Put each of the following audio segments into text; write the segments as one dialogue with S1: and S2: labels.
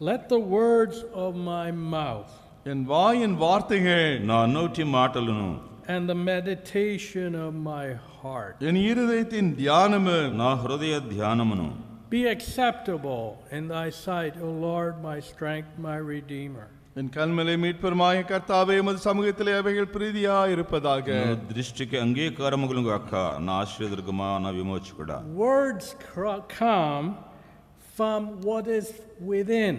S1: Let the words of my mouth
S2: என் வாயின் வார்த்தைகள்
S3: నా నోటి మాటలను
S1: and the meditation of my heart
S2: என் இருதயத்தின் தியானமும்
S3: నా హృదయ ధ్యానమును
S1: be acceptable in thy sight, O Lord, my strength, my redeemer.
S2: என் கல்மலை மீட்பருமாய கர்த்தாவே உமது சமூகத்திலே அவைகள் பிரீதியாய் இருப்பதாக.
S3: నా దృష్టికి అంగీకారములు గాక నా ఆశ్రయదుర్గమా నా విమోచకుడా.
S1: Words come from what is within.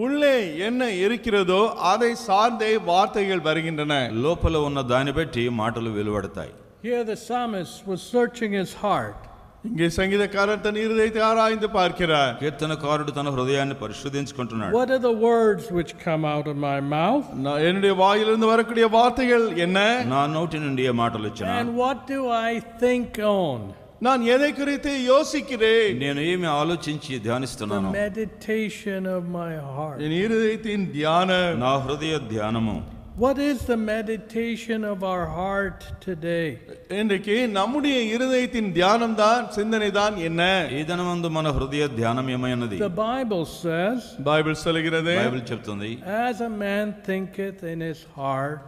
S2: உள்ளே என்ன இருக்கிறதோ அதை சார்ந்தே வார்த்தைகள் வருகின்றன.
S3: లోపల ఉన్న దాన్ని బట్టి మాటలు వెలువడతాయి.
S1: Here the psalmist was searching his heart.
S2: இங்கே சங்கீதக்காரர் தன் இருதயத்தை ஆராய்ந்து பார்க்கிறார்.
S3: కీర్తనకారుడు తన హృదయాన్ని పరిశోధించుకుంటున్నాడు.
S1: What are the words which come out of my mouth?
S2: என்னுடைய வாயிலிருந்து வரக்கூடிய வார்த்தைகள் என்ன?
S3: నా నోటి నుండి ఏ మాటలు వచ్చినా
S1: And what do I think on?
S2: நான் எதை குறித்து யோசிக்கிறேன்?
S3: నేను ఏమి ఆలోచించి ధ్యానిస్తున్నాను?
S1: The meditation of my heart.
S2: என் இருதயத்தின் தியானம்.
S3: నా హృదయ ధ్యానము.
S1: What is the meditation of our heart today?
S2: இன்றைக்கு நம்முடைய இருதயத்தின் தியானம் தான் சிந்தனை தான் என்ன?
S3: ఈ దినమందు మన హృదయ ధ్యానం ఏమైనది?
S1: The Bible says,
S2: பைபிள் சொல்கிறது,
S3: బైబిల్ చెప్తుంది,
S1: as a man thinketh in his heart,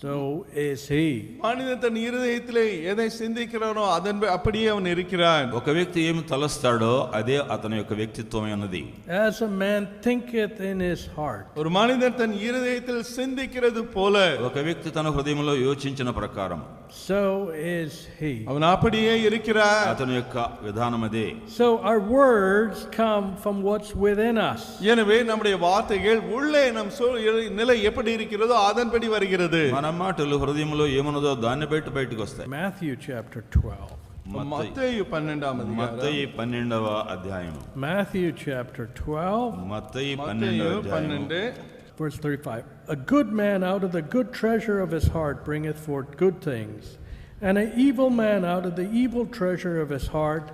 S1: so is he.
S2: மனிதன் தன் இருதயத்திலே எதை சிந்திக்கிறானோ அதன் அப்படியே அவன் இருக்கிறான்.
S3: ఒక వ్యక్తి ఏమి తలస్తాడో అదే అతని యొక్క వ్యక్తిత్వం అన్నది.
S1: As a man thinketh in his heart.
S2: ஒரு மனிதன் தன் இருதயத்தில் சிந்திக்கிறது போல
S3: ఒక వ్యక్తి తన హృదయంలో యోచించిన ప్రకారం
S1: so is he.
S2: அவன் அப்படியே இருக்கிறான்.
S3: అతని యొక్క విధానం అదే.
S1: So our words come from what's within us.
S2: எனவே நம்முடைய வார்த்தைகள் உள்ளே நம் நிலை எப்படி இருக்கிறதோ அதன்படி வருகிறது.
S3: మన మాటలు హృదయంలో ఏమన్నదో దాన్ని బట్టి బయటకు వస్తాయి.
S1: Matthew chapter 12.
S2: மத்தேயு 12వ
S3: మత్తయి 12వ అధ్యాయం.
S1: Matthew chapter 12.
S3: మత్తయి 12వ అధ్యాయం.
S1: Verse 35. A good man out of the good treasure of his heart bringeth forth good things, and an evil man out of the evil treasure of his heart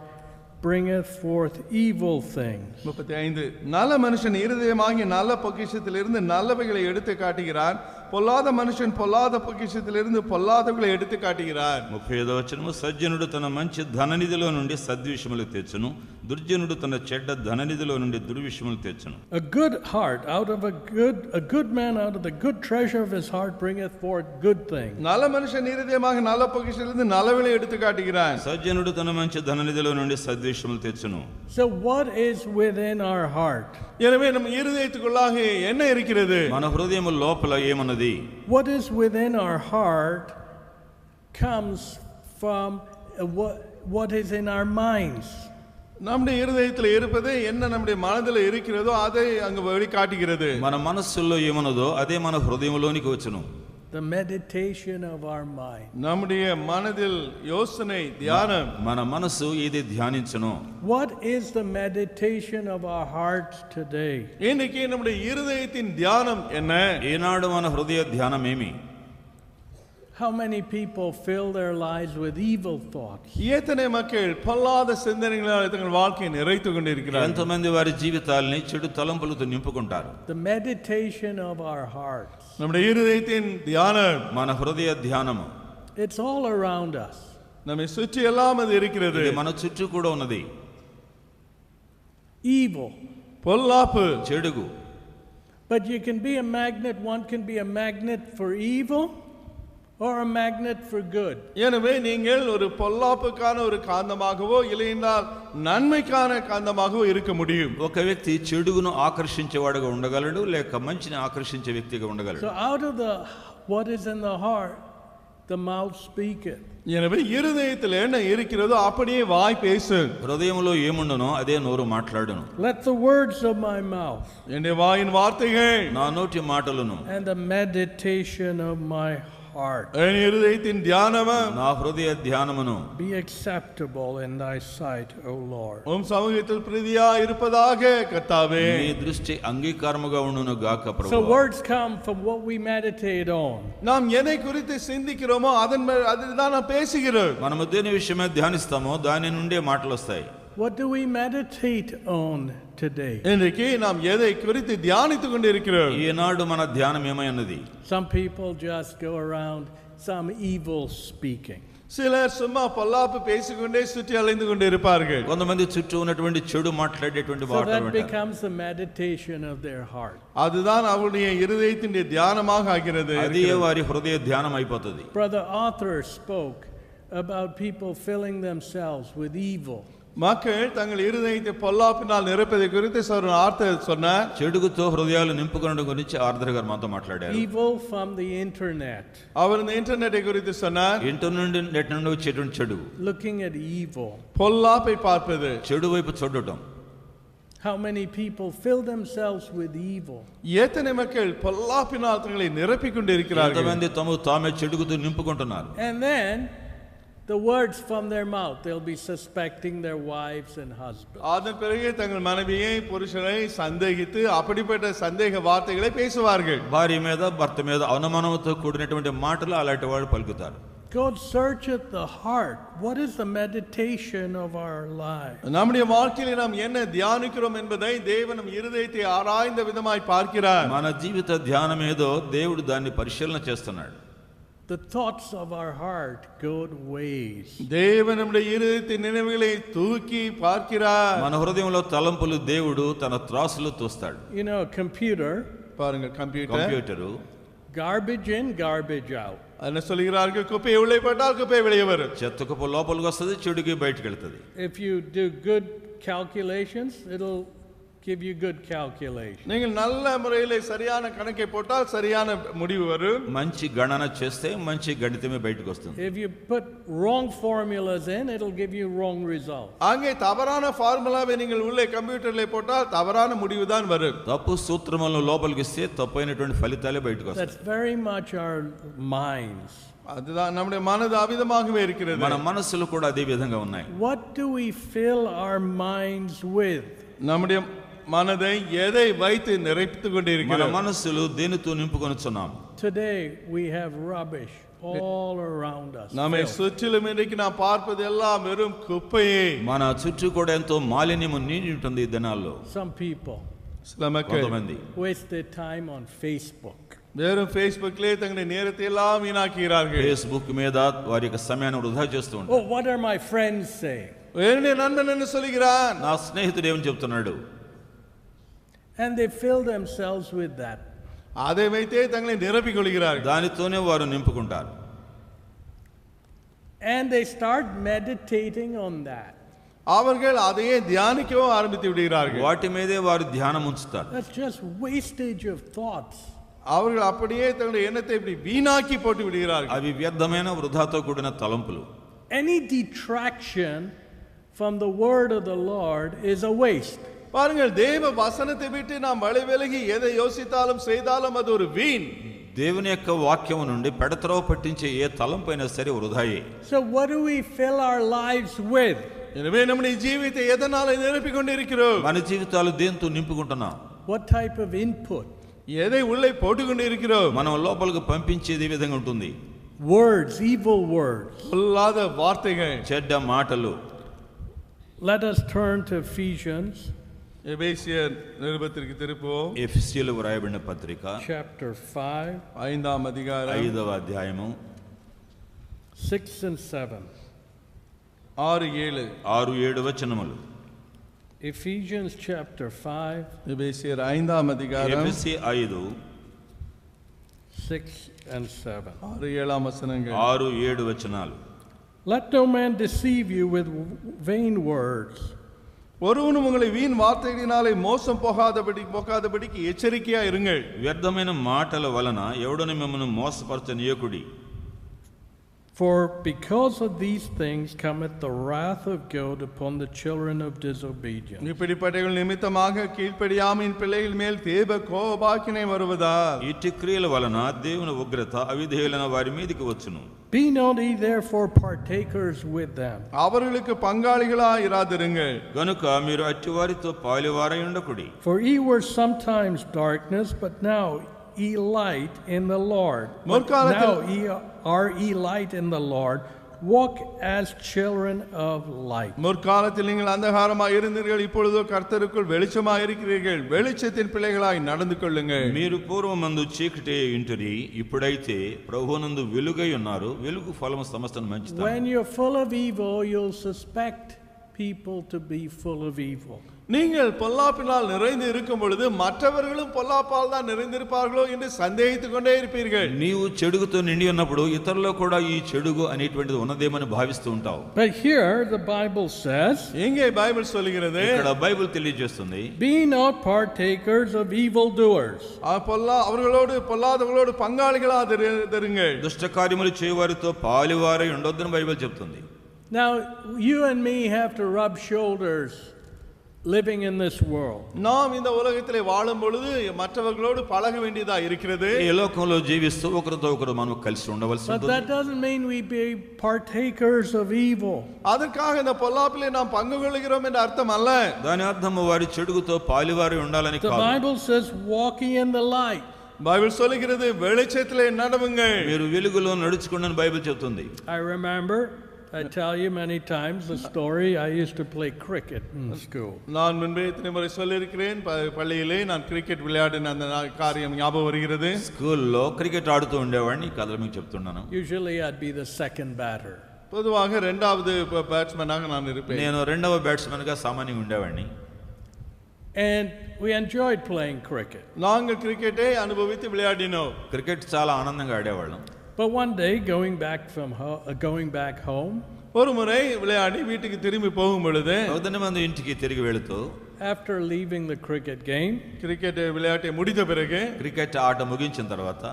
S1: bringeth forth evil things.
S2: 35. நல்ல மனுஷன் இருதயமாகிய நல்ல பொக்கிஷத்திலிருந்து நல்லவைகளை எடுத்து காட்டுகிறான், பொல்லாத மனுஷன் பொல்லாத பொக்கிஷத்திலிருந்து பொல்லாதவைகளை எடுத்து காட்டுகிறான்.
S3: 35వ వచనము, సజ్జనుడు తన మంచి ధననిధిలో నుండి సద్విషయములు తెచ్చును, దుర్జనుడు తన చెడ్డ ధననిధిలో నుండి దుర్విషయములు తెచ్చును.
S1: A good heart out of a good man out of the good treasure of his heart bringeth forth good things.
S2: நல்ல மனுஷன் இருதயமாக நல்ல பொக்கிஷத்திலிருந்து நல்லவைகளை எடுத்து காட்டுகிறான்.
S3: సజ్జనుడు తన మంచి ధననిధిలో నుండి సద్విషయములు తెచ్చును.
S1: So what is within our heart?
S2: எனவே நம் இருதயத்துக்குள்ளாக என்ன இருக்கிறது?
S3: మన హృదయము లోపల ఏమన్నది?
S1: What is within our heart comes from what is in our minds.
S2: நம்முடைய இருதயத்தில் இருப்பது என்ன நம்முடைய மனதில் இருக்கிறதோ அதை அங்கு வெளிக்காட்டுகிறது.
S3: మన మనస్సులో ఏమన్నదో అదే మన హృదయంలోనికి వచ్చును.
S1: The meditation of our mind.
S2: நம்முடைய மனதில் யோசனை தியானம்.
S3: మన మనసు ఏది ధ్యానించును?
S1: What is the meditation of our hearts today?
S2: இன்னைக்கு நம்முடைய இருதயத்தின் தியானம் என்ன?
S3: ఈనాడు మన హృదయ ధ్యానం ఏమి?
S1: How many people fill their lives with evil thoughts?
S2: எத்தனை மக்கள் பொல்லாத சிந்தனைகளால் தங்கள் வாழ்க்கையை நிறைத்துக் கொண்டிருக்கிறார்கள்?
S3: ఎంతమంది వారి జీవితాల్ని చెడు తలంపులతో నింపుకుంటారు?
S1: The meditation of our hearts.
S2: நம்முடைய இருதயத்தின் தியானம்,
S3: మన హృదయ ధ్యానము
S1: It's all around us.
S2: நம்மை சுற்றி எல்லாம் அது இருக்கிறது.
S3: ఇది మన చుట్టూ కూడా ఉన్నది.
S1: Evil.
S2: பொல்லாப்பு,
S3: చెడుగు.
S1: But you can be a magnet. One can be a magnet for evil or a magnet for good.
S2: எனவே நீங்கள் ஒரு பொல்லாப்புக்கான ஒரு காந்தமாகவோ இல்லையென்றால் நன்மைக்கான காந்தமாகவோ இருக்க முடியும்.
S3: ఒక వ్యక్తి చెడుగును ఆకర్షించేవాడుగా ఉండగలడు, లేక మంచిని ఆకర్షించే వ్యక్తిగా ఉండగలడు.
S1: So out of what is in the heart, the mouth speaketh.
S2: எனவே இருதயத்தில் என்ன இருக்கிறதோ அப்படியே வாய் பேசும்.
S3: హృదయంలో ఏముండునో అదే నోరు మాట్లాడును.
S1: Let the words of my mouth
S2: என்னுடைய வாயின் வார்த்தைகள்,
S3: నా నోటి మాటలను,
S1: and the meditation of my heart
S2: என் இருதயத்தின் தியானமும்,
S3: నా హృదయ ధ్యానమును
S1: be acceptable in thy sight, O Lord.
S2: உம் சமூகத்தில் பிரீதியா இருப்பதாக கர்த்தாவே.
S3: నీ దృష్టి అంగీకారముగా ఉండును గాక
S1: So
S3: ప్రభువా.
S1: words come from what we meditate on.
S2: நாம் எதை குறித்து சிந்திக்கிறோமோ அதுதான் நாம் பேசுகிறோம்.
S3: మనము దేని విషయమే ధ్యానిస్తామో దాని నుండే మాటలు వస్తాయి.
S1: What do we meditate on today?
S2: இன்றைக்கு நாம் எதை குறித்து தியானித்துக் கொண்டிருக்கிறோம்?
S3: ఈనాడు మన ధ్యానం ఏమై ఉన్నది?
S1: Some people just go around some evil speaking.
S2: சிலர் சும்மா பொல்லாப்பு பேசிக்கொண்டே சுற்றி அலைந்து கொண்டு இருப்பார்கள்.
S3: కొంతమంది చుట్టూ ఉన్నటువంటి చెడు మాట్లాడేటువంటి
S1: So
S3: మాటలు
S1: that
S3: వింటారు.
S1: becomes the meditation of their heart.
S2: அதுதான் அவருடைய இருதயத்தின் தியானமாக ஆகிறது.
S3: అదే వారి హృదయ ధ్యానం అయిపోతుంది.
S1: Brother Arthur spoke about people filling themselves with evil.
S2: மக்கள் தங்கள் இருதயத்தை பொல்லாப்பினால் நிரப்பதை குறித்து ஆர்த்தர் சொன்னார்.
S3: చెడుగుతో హృదయాలు నింపుకొనడం గురించి ఆర్థర్ గారు మాతో మాట్లాడారు.
S1: Evil from the internet.
S2: அவர் இந்த இன்டர்நெட்டை குறித்து சொன்னார்.
S3: ఇంటర్నెట్ నుండి వచ్చేటువంటి చెడు.
S1: Looking at evil.
S2: பொல்லாப்பை பார்ப்பது.
S3: చెడు వైపు చూడటం.
S1: How many people fill themselves with evil?
S2: எத்தனை மக்கள் பொல்லாப்பினால் தங்களை நிரப்பிக் கொண்டிருக்கிறார்கள்.
S3: ఎంతమంది తామే చెడుగుతో నింపుకుంటున్నారు.
S1: And then the words from their mouth, they'll be suspecting their wives and husbands.
S2: அதன் பிறகு தங்கள் மனைவியை புருஷனை சந்தேகித்து அப்படிப்பட்ட சந்தேக வார்த்தைகளை பேசுவார்கள்.
S3: భార్య మీద భర్త మీద అనుమానంతో కూడినటువంటి మాటలు అలాంటి వాళ్ళు పలుకుతారు.
S1: God searcheth the heart. What is the meditation of our life?
S2: நம்முடைய வாழ்க்கையிலே நாம் என்ன தியானிக்கிறோம் என்பதை தேவன் நம் இருதயத்தை ஆராய்ந்த விதமாய் பார்க்கிறார்.
S3: మన జీవిత ధ్యానం ఏదో దేవుడు దాన్ని పరిశీలన చేస్తున్నాడు.
S1: The thoughts of our heart good ways.
S2: தேவன் நம்முடைய இருதயத்தின் நினைவுகளை தூக்கி பார்க்கிறார்.
S3: మన హృదయంలో తలంపులు దేవుడు తన త్రాసులో తోస్తాడు.
S1: You know, a computer,
S2: பாருங்க
S3: computer
S1: garbage in, garbage out.
S2: என்ன சொல்கிறார்கள்? குப்பையை உள்ளே போட்டால் குப்பை வெளியே வரும்.
S3: చెత్త కుప్ప లోపలికి వస్తుంది, చెడుకి బయటికి వెళ్తుంది.
S1: If you do good calculations, it'll give you good calculation.
S2: நீங்கள் நல்ல முறையில் சரியான கணக்கை போட்டால் சரியான முடிவு வரும்.
S3: మంచి గణన చేస్తే మంచి గణితమే బయటికి వస్తుంది.
S1: If you put wrong formulas in, it'll give you wrong results.
S2: அங்கே தவறான ஃபார்முலாவை நீங்கள் உள்ளே கம்ப்யூட்டர்ல போட்டால் தவறான முடிவு தான் வரும்.
S3: తప్పు సూత్రములను లోపలికి ఇస్తే తప్పైనటువంటి ఫలితాలే బయటికి వస్తాయి.
S1: That's very much our minds.
S2: அதுதான் நம்முடைய மனது அவிதமாகவே இருக்கிறது.
S3: మన మనసులు కూడా అదే విధంగా ఉన్నాయి.
S1: What do we fill our minds with?
S2: நம்முடைய மனதை எதை வைத்து நிறைத்துக்
S3: మన
S2: கொண்டிருக்கிறோம்?
S3: మనసులు దేనితో నింపుకొనుచున్నాం?
S1: Today we have rubbish all around us.
S2: நம்மை
S1: Filth.
S2: சுற்றிலும் இன்றைக்கு நாம் பார்ப்பது எல்லாம் வெறும் குப்பையே.
S3: మన చుట్టూ కూడా ఎంతో మాలిన్యము నిండి ఉంటుంది ఈ దినాల్లో.
S1: Some people
S2: சில மக்கள்
S3: కొంతమంది
S1: waste their time on Facebook.
S2: வெறும் Facebookலயே தங்களுடைய நேரத்தை எல்லாம் வீணாக்குகிறார்கள்.
S3: ఫేస్బుక్ మీద వారి యొక్క సమయాన్ని వృధా చేస్తూ ఉంటారు.
S1: Oh, what are my friends saying?
S2: என்னுடைய நண்பன் என்ன சொல்கிறான்?
S3: నా స్నేహితుడు ఏమని చెప్తున్నాడు?
S1: And they fill themselves with that.
S2: அதை வைத்தே தங்களை நிரப்பிக் கொள்கிறார்கள்.
S3: దానితోనే వారు నింపుకుంటారు.
S1: And they start meditating on that.
S2: அவர்கள் அதையே தியானிக்கவும் ஆரம்பித்து விடுகிறார்கள்.
S3: వాటి మీదే వారు ధ్యానం ఉంచుతారు.
S1: That's just wastage of thoughts.
S2: அவர்கள் அப்படியே தங்களுடைய எண்ணத்தை இப்படி வீணாக்கி போட்டு விடுகிறார்கள்.
S3: అవి వ్యర్థమైన వృధాతో కూడిన తలంపులు.
S1: Any detraction from the word of the Lord is a waste.
S2: பாருங்கள், தேவ வசனத்தை விட்டு நாம் வழி விலகி எதை யோசித்தாலும் செய்தாலும் அது ஒரு வீண்.
S3: దేవుని యొక్క వాక్యం నుండి పెడత్రవ పట్టించే ఏ తలంపైనా సరే వృధాయే.
S1: So what do we fill our lives with?
S2: எனவே நம்முடைய ஜீவித்தை எதனால நிரப்பிக் கொண்டிருக்கிறோம்?
S3: మన జీవితాలు దేంతో నింపుకుంటున్నాం?
S1: What type of input?
S2: எதை உள்ளே போட்டுக் கொண்டிருக்கிறோம்?
S3: మనం లోపలికి పంపించేది ఈ విధంగా ఉంటుంది.
S1: Words, evil words.
S2: பொல்லாத வார்த்தைகள்.
S3: చెడ్డ మాటలు.
S1: Let us turn to Ephesians
S2: எபேசியர் நிருபத்திற்கு திருப்புவோம்.
S3: ఎఫెసీయులకు వ్రాయబడిన పత్రిక
S1: chapter 5,
S2: 5ஆம் அதிகாரம்
S3: 5వ అధ్యాయము
S1: 6 and 7.
S2: 6-7
S3: వచనములు.
S1: Ephesians chapter 5,
S2: எபேசியர் 5ஆம் அதிகாரம்
S3: ఎఫెసీ 5
S1: 6 and 7.
S2: 6-7 வசனங்கள்.
S3: 6-7 వచనాలు.
S1: Let no man deceive you with vain words.
S2: ஒருவனும் உங்களை வீண் வார்த்தைகளினாலே மோசம் போகாதபடிக்கு எச்சரிக்கையா இருங்கள்.
S3: వ్యర్థమైన మాటల వలన ఎవడును మిమ్మల్ని మోసపరచనీయకుడి.
S1: For because of these things cometh the wrath of God upon the children of disobedience.
S2: இப்படிப்பட்டவர்கள் நிமித்தமாக கீழ்ப்படியாமையின் பிள்ளைகள் மேல் தேவ கோபாக்கினை வருவதால்
S3: ఇట్టి క్రియల వలన దేవుని ఉగ్రత అవిధేయులైన వారి మీదికి వచ్చును.
S1: Be not ye therefore partakers with them.
S2: அவர்களுக்கு பங்காளிகளா இராதிருங்கள்.
S3: గనుక మీరు అట్టి వారితో పాలువారై ఉండకుడి.
S1: For ye were sometimes darkness, but now ye light in the Lord. But now ye are ye light in the Lord. walk as children of light.
S2: முற்காலத்தில் நீங்கள் அந்தகாரமாய் இருந்தீர்கள், இப்பொழுதோ கர்த்தருக்குள் வெளிச்சமாய் இருக்கிறீர்கள். வெளிச்சத்தின் பிள்ளைகளாய் நடந்து கொள்ளுங்கள்.
S3: మీరు పూర్వమందు చీకటి ఇంటిరి, ఇప్పుడైతే ప్రభువునందు వెలుగై ఉన్నారు. వెలుగు ఫలము సమస్తం మంచిది.
S1: When you're full of evil, you'll suspect people to be full of evil.
S2: நீங்கள் பொல்லாப்பினால் நிறைந்து இருக்கும் பொழுது மற்றவர்களும் பொல்லாப்பால் தான் நிறைந்திருப்பார்களோ என்று சந்தேகித்துக் கொண்டே இருப்பீர்கள்.
S3: నీవు చెడుగుతో నిండి ఉన్నప్పుడు ఇతరుల్లో కూడా ఈ చెడుగు అనేటువంటిది ఉన్నదేమని భావిస్తూ ఉంటావు.
S1: But here the Bible says,
S2: இங்கே பைபிள் சொல்கிறது,
S3: ఇక్కడ బైబిల్ తెలియజేస్తుంది,
S1: be not partakers of evil doers.
S2: அவர்களோடு பொல்லாதவர்களோடு பங்காளிகளாதிருங்கள்.
S3: దుష్ట కార్యములు చేయవారితో పాలివారై ఉండొద్దని బైబిల్ చెప్తుంది.
S1: Now you and me have to rub shoulders living in this world.
S2: நாம் இந்த உலகத்திலே வாழும் பொழுது மற்றவர்களோடு பழக வேண்டியதா இருக்கிறது.
S3: ఈ లోకంలో జీవిస్తూ ఒకరితో ఒకరు మనం కలిసి ఉండవలసి
S1: ఉంటుంది. But that doesn't mean we be partakers of evil.
S2: அதற்காக இந்த பொல்லாப்பிலே நாம் பங்கு கொள்கிறோம் என்ற அர்த்தம் அல்ல.
S3: దాని అర్థం వారి చెడుగుతో పాలివారై ఉండాలని కాదు.
S1: The Bible says walking in the light.
S2: Bible சொல்கிறது வெளிச்சத்திலே நடவுங்கள்.
S3: మీరు వెలుగులో నడుచుకోండి అని బైబిల్ చెప్తుంది.
S1: I remember, I tell you many times the story. I used to play cricket in school.
S2: நான் முன்பே இத்தனை முறை சொல்லியிருக்கிறேன், பள்ளியிலே நான் கிரிக்கெட் விளையாடின அந்த காரியம் ஞாபகம் வருகிறது.
S3: స్కూల్లో క్రికెట్ ఆడుతూ ఉండేవాడిని, కథలు మీకు చెప్తున్నాను.
S1: Usually I'd be the second batter.
S2: பொதுவாக இரண்டாவது பேட்ஸ்மேனாக நான் இருப்பேன்.
S3: నేను రెండవ బ్యాట్స్మెన్ గా సామాన్యంగా ఉండేవాడిని.
S1: And we enjoyed playing cricket.
S2: நாங்கள் கிரிக்கெட்டை அனுபவித்து விளையாடினோம்.
S3: క్రికెట్ చాలా ఆనందంగా ఆడేవాళ్ళం.
S1: But one day going back home,
S2: ஒரு முறை விளையாடி வீட்டுக்கு திரும்பி போகும் பொழுது,
S3: ఉదయమందు ఇంటికి తిరిగి వెళుతూ,
S1: after leaving the cricket game,
S2: cricket விளையாட்டை முடித்த பிறகு,
S3: క్రికెట్ ఆట ముగించిన తర్వాత,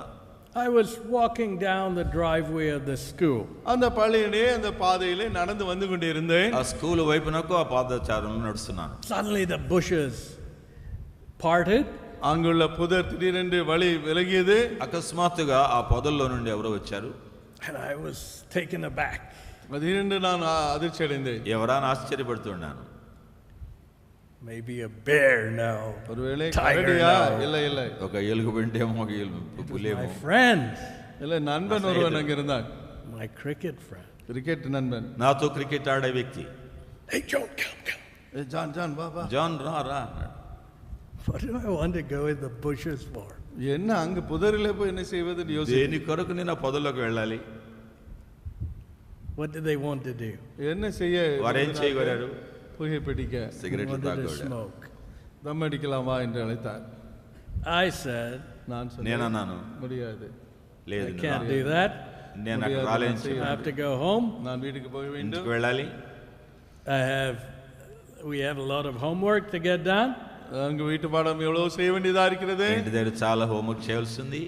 S1: I was walking down the driveway of the school.
S2: அந்த பள்ளியிலே அந்த பாதையிலே நடந்து வந்து கொண்டிருந்தேன்.
S3: ఆ స్కూల్ వైపునకు ఆ పాదచారులను నడుస్తున్నాను.
S1: Suddenly the bushes parted.
S2: அங்குள்ள புதர் திடீரென்று வழி விலகியது.
S3: అకస్మాత్తుగా ఆ పొదల్లో నుండి ఎవరో వచ్చారు.
S1: And I was taken aback.
S2: திடீரென்று நான் அதிர்ச்சி అடைந்தேன்.
S3: ఎవరాని ఆశ్చర్యపడుతున్నాను.
S1: Maybe a bear now.
S2: ஒருவேளை கரடியா? இல்ல
S3: ఒక ఎలుగుబంటేమో, ఒక పులియేమో.
S1: My friends.
S2: இல்ல நண்பன் ஒருவன் அங்க இருந்தான்.
S1: My cricket friend.
S2: கிரிக்கெட் நண்பன்.
S3: నాతో క్రికెట్ ఆడే వ్యక్తి.
S1: Hey John, come.
S2: ஜான் வா வா.
S3: జాన్ రా.
S1: What do I want to go in the bushes for?
S2: என்ன அங்க புதரிலே போய் என்ன செய்வதுன்னு யோசிச்சேன்.
S3: దేని కొరకు నేను ఆ పొదల్లోకి వెళ్ళాలి?
S1: What did they want to do?
S2: என்ன செய்ய?
S3: వారేం చేయగలరు?
S2: புகை பிடிக்க,
S3: సిగరెట్లు తాగొచ్చు.
S1: Smoke.
S2: தம் அடிக்கலாமா என்று அழைத்தார்.
S1: I said,
S2: நான் சொன்னேன்,
S3: నేనన్నాను,
S2: முடியாது.
S3: లేదు,
S1: I can't do that.
S3: నేను అక్కడ రాలేను.
S1: I have to go home.
S2: நான் வீட்டுக்கு போக வேண்டும்.
S3: ఇంటికి వెళ్ళాలి.
S1: We have a lot of homework to get done.
S2: அங்க வீட்டு பாடம் எவ்வளவு செய்ய வேண்டியதா இருக்கிறது.
S3: ఇంటి దగ్గర చాలా హోంవర్క్ చేయాల్సి ఉంది.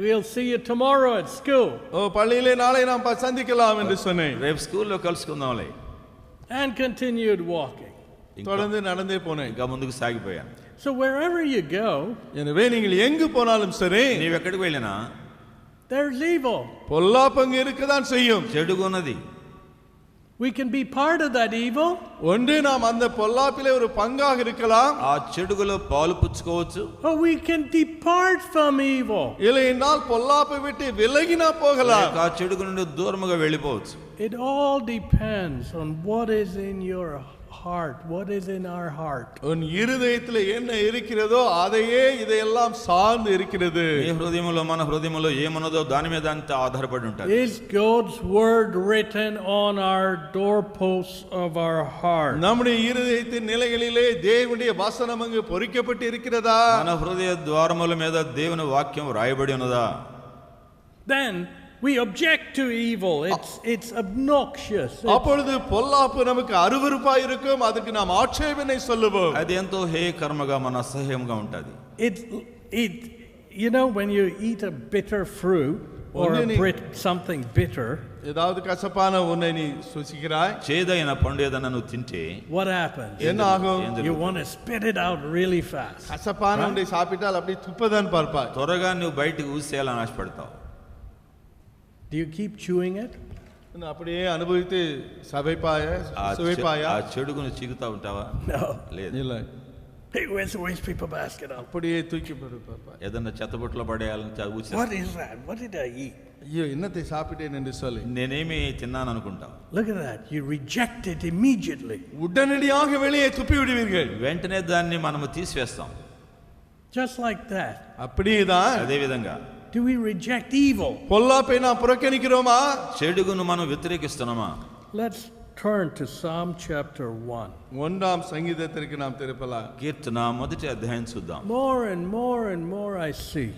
S1: We'll see you tomorrow at school.
S2: பள்ளியிலே நாளை நாம் சந்திக்கலாம் என்று சொன்னேன்.
S3: రేపు స్కూల్లో కలుసుకుందాంలే.
S1: And continued walking.
S2: தொடர்ந்து நடந்தே போனேன்.
S3: ఇంకా ముందుకు సాగిపోయాను.
S1: So wherever you go,
S2: எனவே நீங்கள் எங்கு போனாலும் சரி,
S3: నీవు ఎక్కడికి వెళ్ళినా
S1: there's evil.
S2: பொல்லாப்பங்கு இருக்கதான் செய்யும்.
S3: చెడుగున్నది.
S1: We can be part of that evil.
S2: ஒன்று நாம் அந்த பொல்லாப்பிலே ஒரு பங்காக இருக்கலாம்.
S3: ఆ చెడుగులో పాలు పుచ్చుకోవచ్చు.
S1: Or we can depart from evil.
S2: இல்லை என்றால் பொல்லாப்பை விட்டு விலகினா போகலாம்.
S3: ఆ చెడుగు నుండి దూరముగా వెళ్ళిపోవచ్చు.
S1: It all depends on what is in your heart, what is in our heart.
S2: உன் இருதயத்தில் என்ன இருக்கிறதோ அதையே இதையெல்லாம் சார்ந்து இருக்கிறது.
S3: నీ హృదయములో మన హృదయములో ఏమన్నదో దాని మీద అంతా ఆధారపడి ఉంటుంది.
S1: Is God's word written on our doorposts of our heart?
S2: நம்முடைய இருதயத்தின் நிலைகளிலே தேவனுடைய வசனம் அங்கு பொறிக்கப்பட்டு இருக்கிறதா?
S3: మన హృదయ ద్వారముల మీద దేవుని వాక్యం రాయబడి ఉన్నదా?
S1: Then we object to evil. It's obnoxious.
S2: அப்பொழுது பொல்லாப்பு நமக்கு அருவருப்பாய் இருக்கும். அதுக்கு நாம் ஆட்சேபனை சொல்லுவோம்.
S3: అది ఎంతో హేయకర్మగా మన అసహ్యంగా ఉంటది.
S1: You know, when you eat a bitter fruit or something bitter,
S2: ஏதாவது கசப்பான ஒன்றை நீ சுசிக்கிறாய்,
S3: చేదైన పండు ఏదైనా నువ్వు తింటే
S1: what happens?
S2: என்ன ஆகும்?
S1: You want to spit it out really fast.
S2: கசப்பான ஒன்றை சாப்பிட்டால் அப்படி துப்பதான் பார்ப்பாய்.
S3: త్వరగా నువ్వు బయటికి ఊసేయాలని ఆశపడతావు.
S1: Do you keep chewing it?
S2: அப்படியே அனுபவித்து சுவைப்பாயா?
S3: ఆ చెడుగును చీకుతా ఉంటావా?
S1: No.
S3: లేదు.
S2: இல்ல.
S1: Hey, where's the waste paper basket?
S2: அப்படியே தூக்கி போடு பாப்பா.
S3: ఏదన్నా చెత్తబుట్టలో పడేయాలని ఊసి
S1: What is that? What did I eat?
S2: ஐயோ என்னத்தை சாப்பிட்டேன் என்று சொல்லி
S3: నేనేమి తిన్నాను అనుకుంటాం.
S1: Look at that. You reject it immediately.
S2: உடனடியாக வெளியே துப்பி விடுவீர்கள்.
S3: వెంటనే దాన్ని మనము తీసివేస్తాం.
S1: Just like that.
S2: அப்படியே தான்
S3: అదే విధంగా
S1: Do we reject evil?
S2: பொல்லாப்பை நாம் புறக்கணிக்கிறோமா?
S3: చెడుగును మనం వ్యతిరేకిస్తున్నామా?
S1: Let's turn to Psalm chapter 1.
S2: ஒன்றாம் சங்கீதத்திற்கு நாம் திருப்பலாம்.
S3: కీర్తన మొదటి అధ్యాయం చూద్దాం.
S1: More and more and more I see.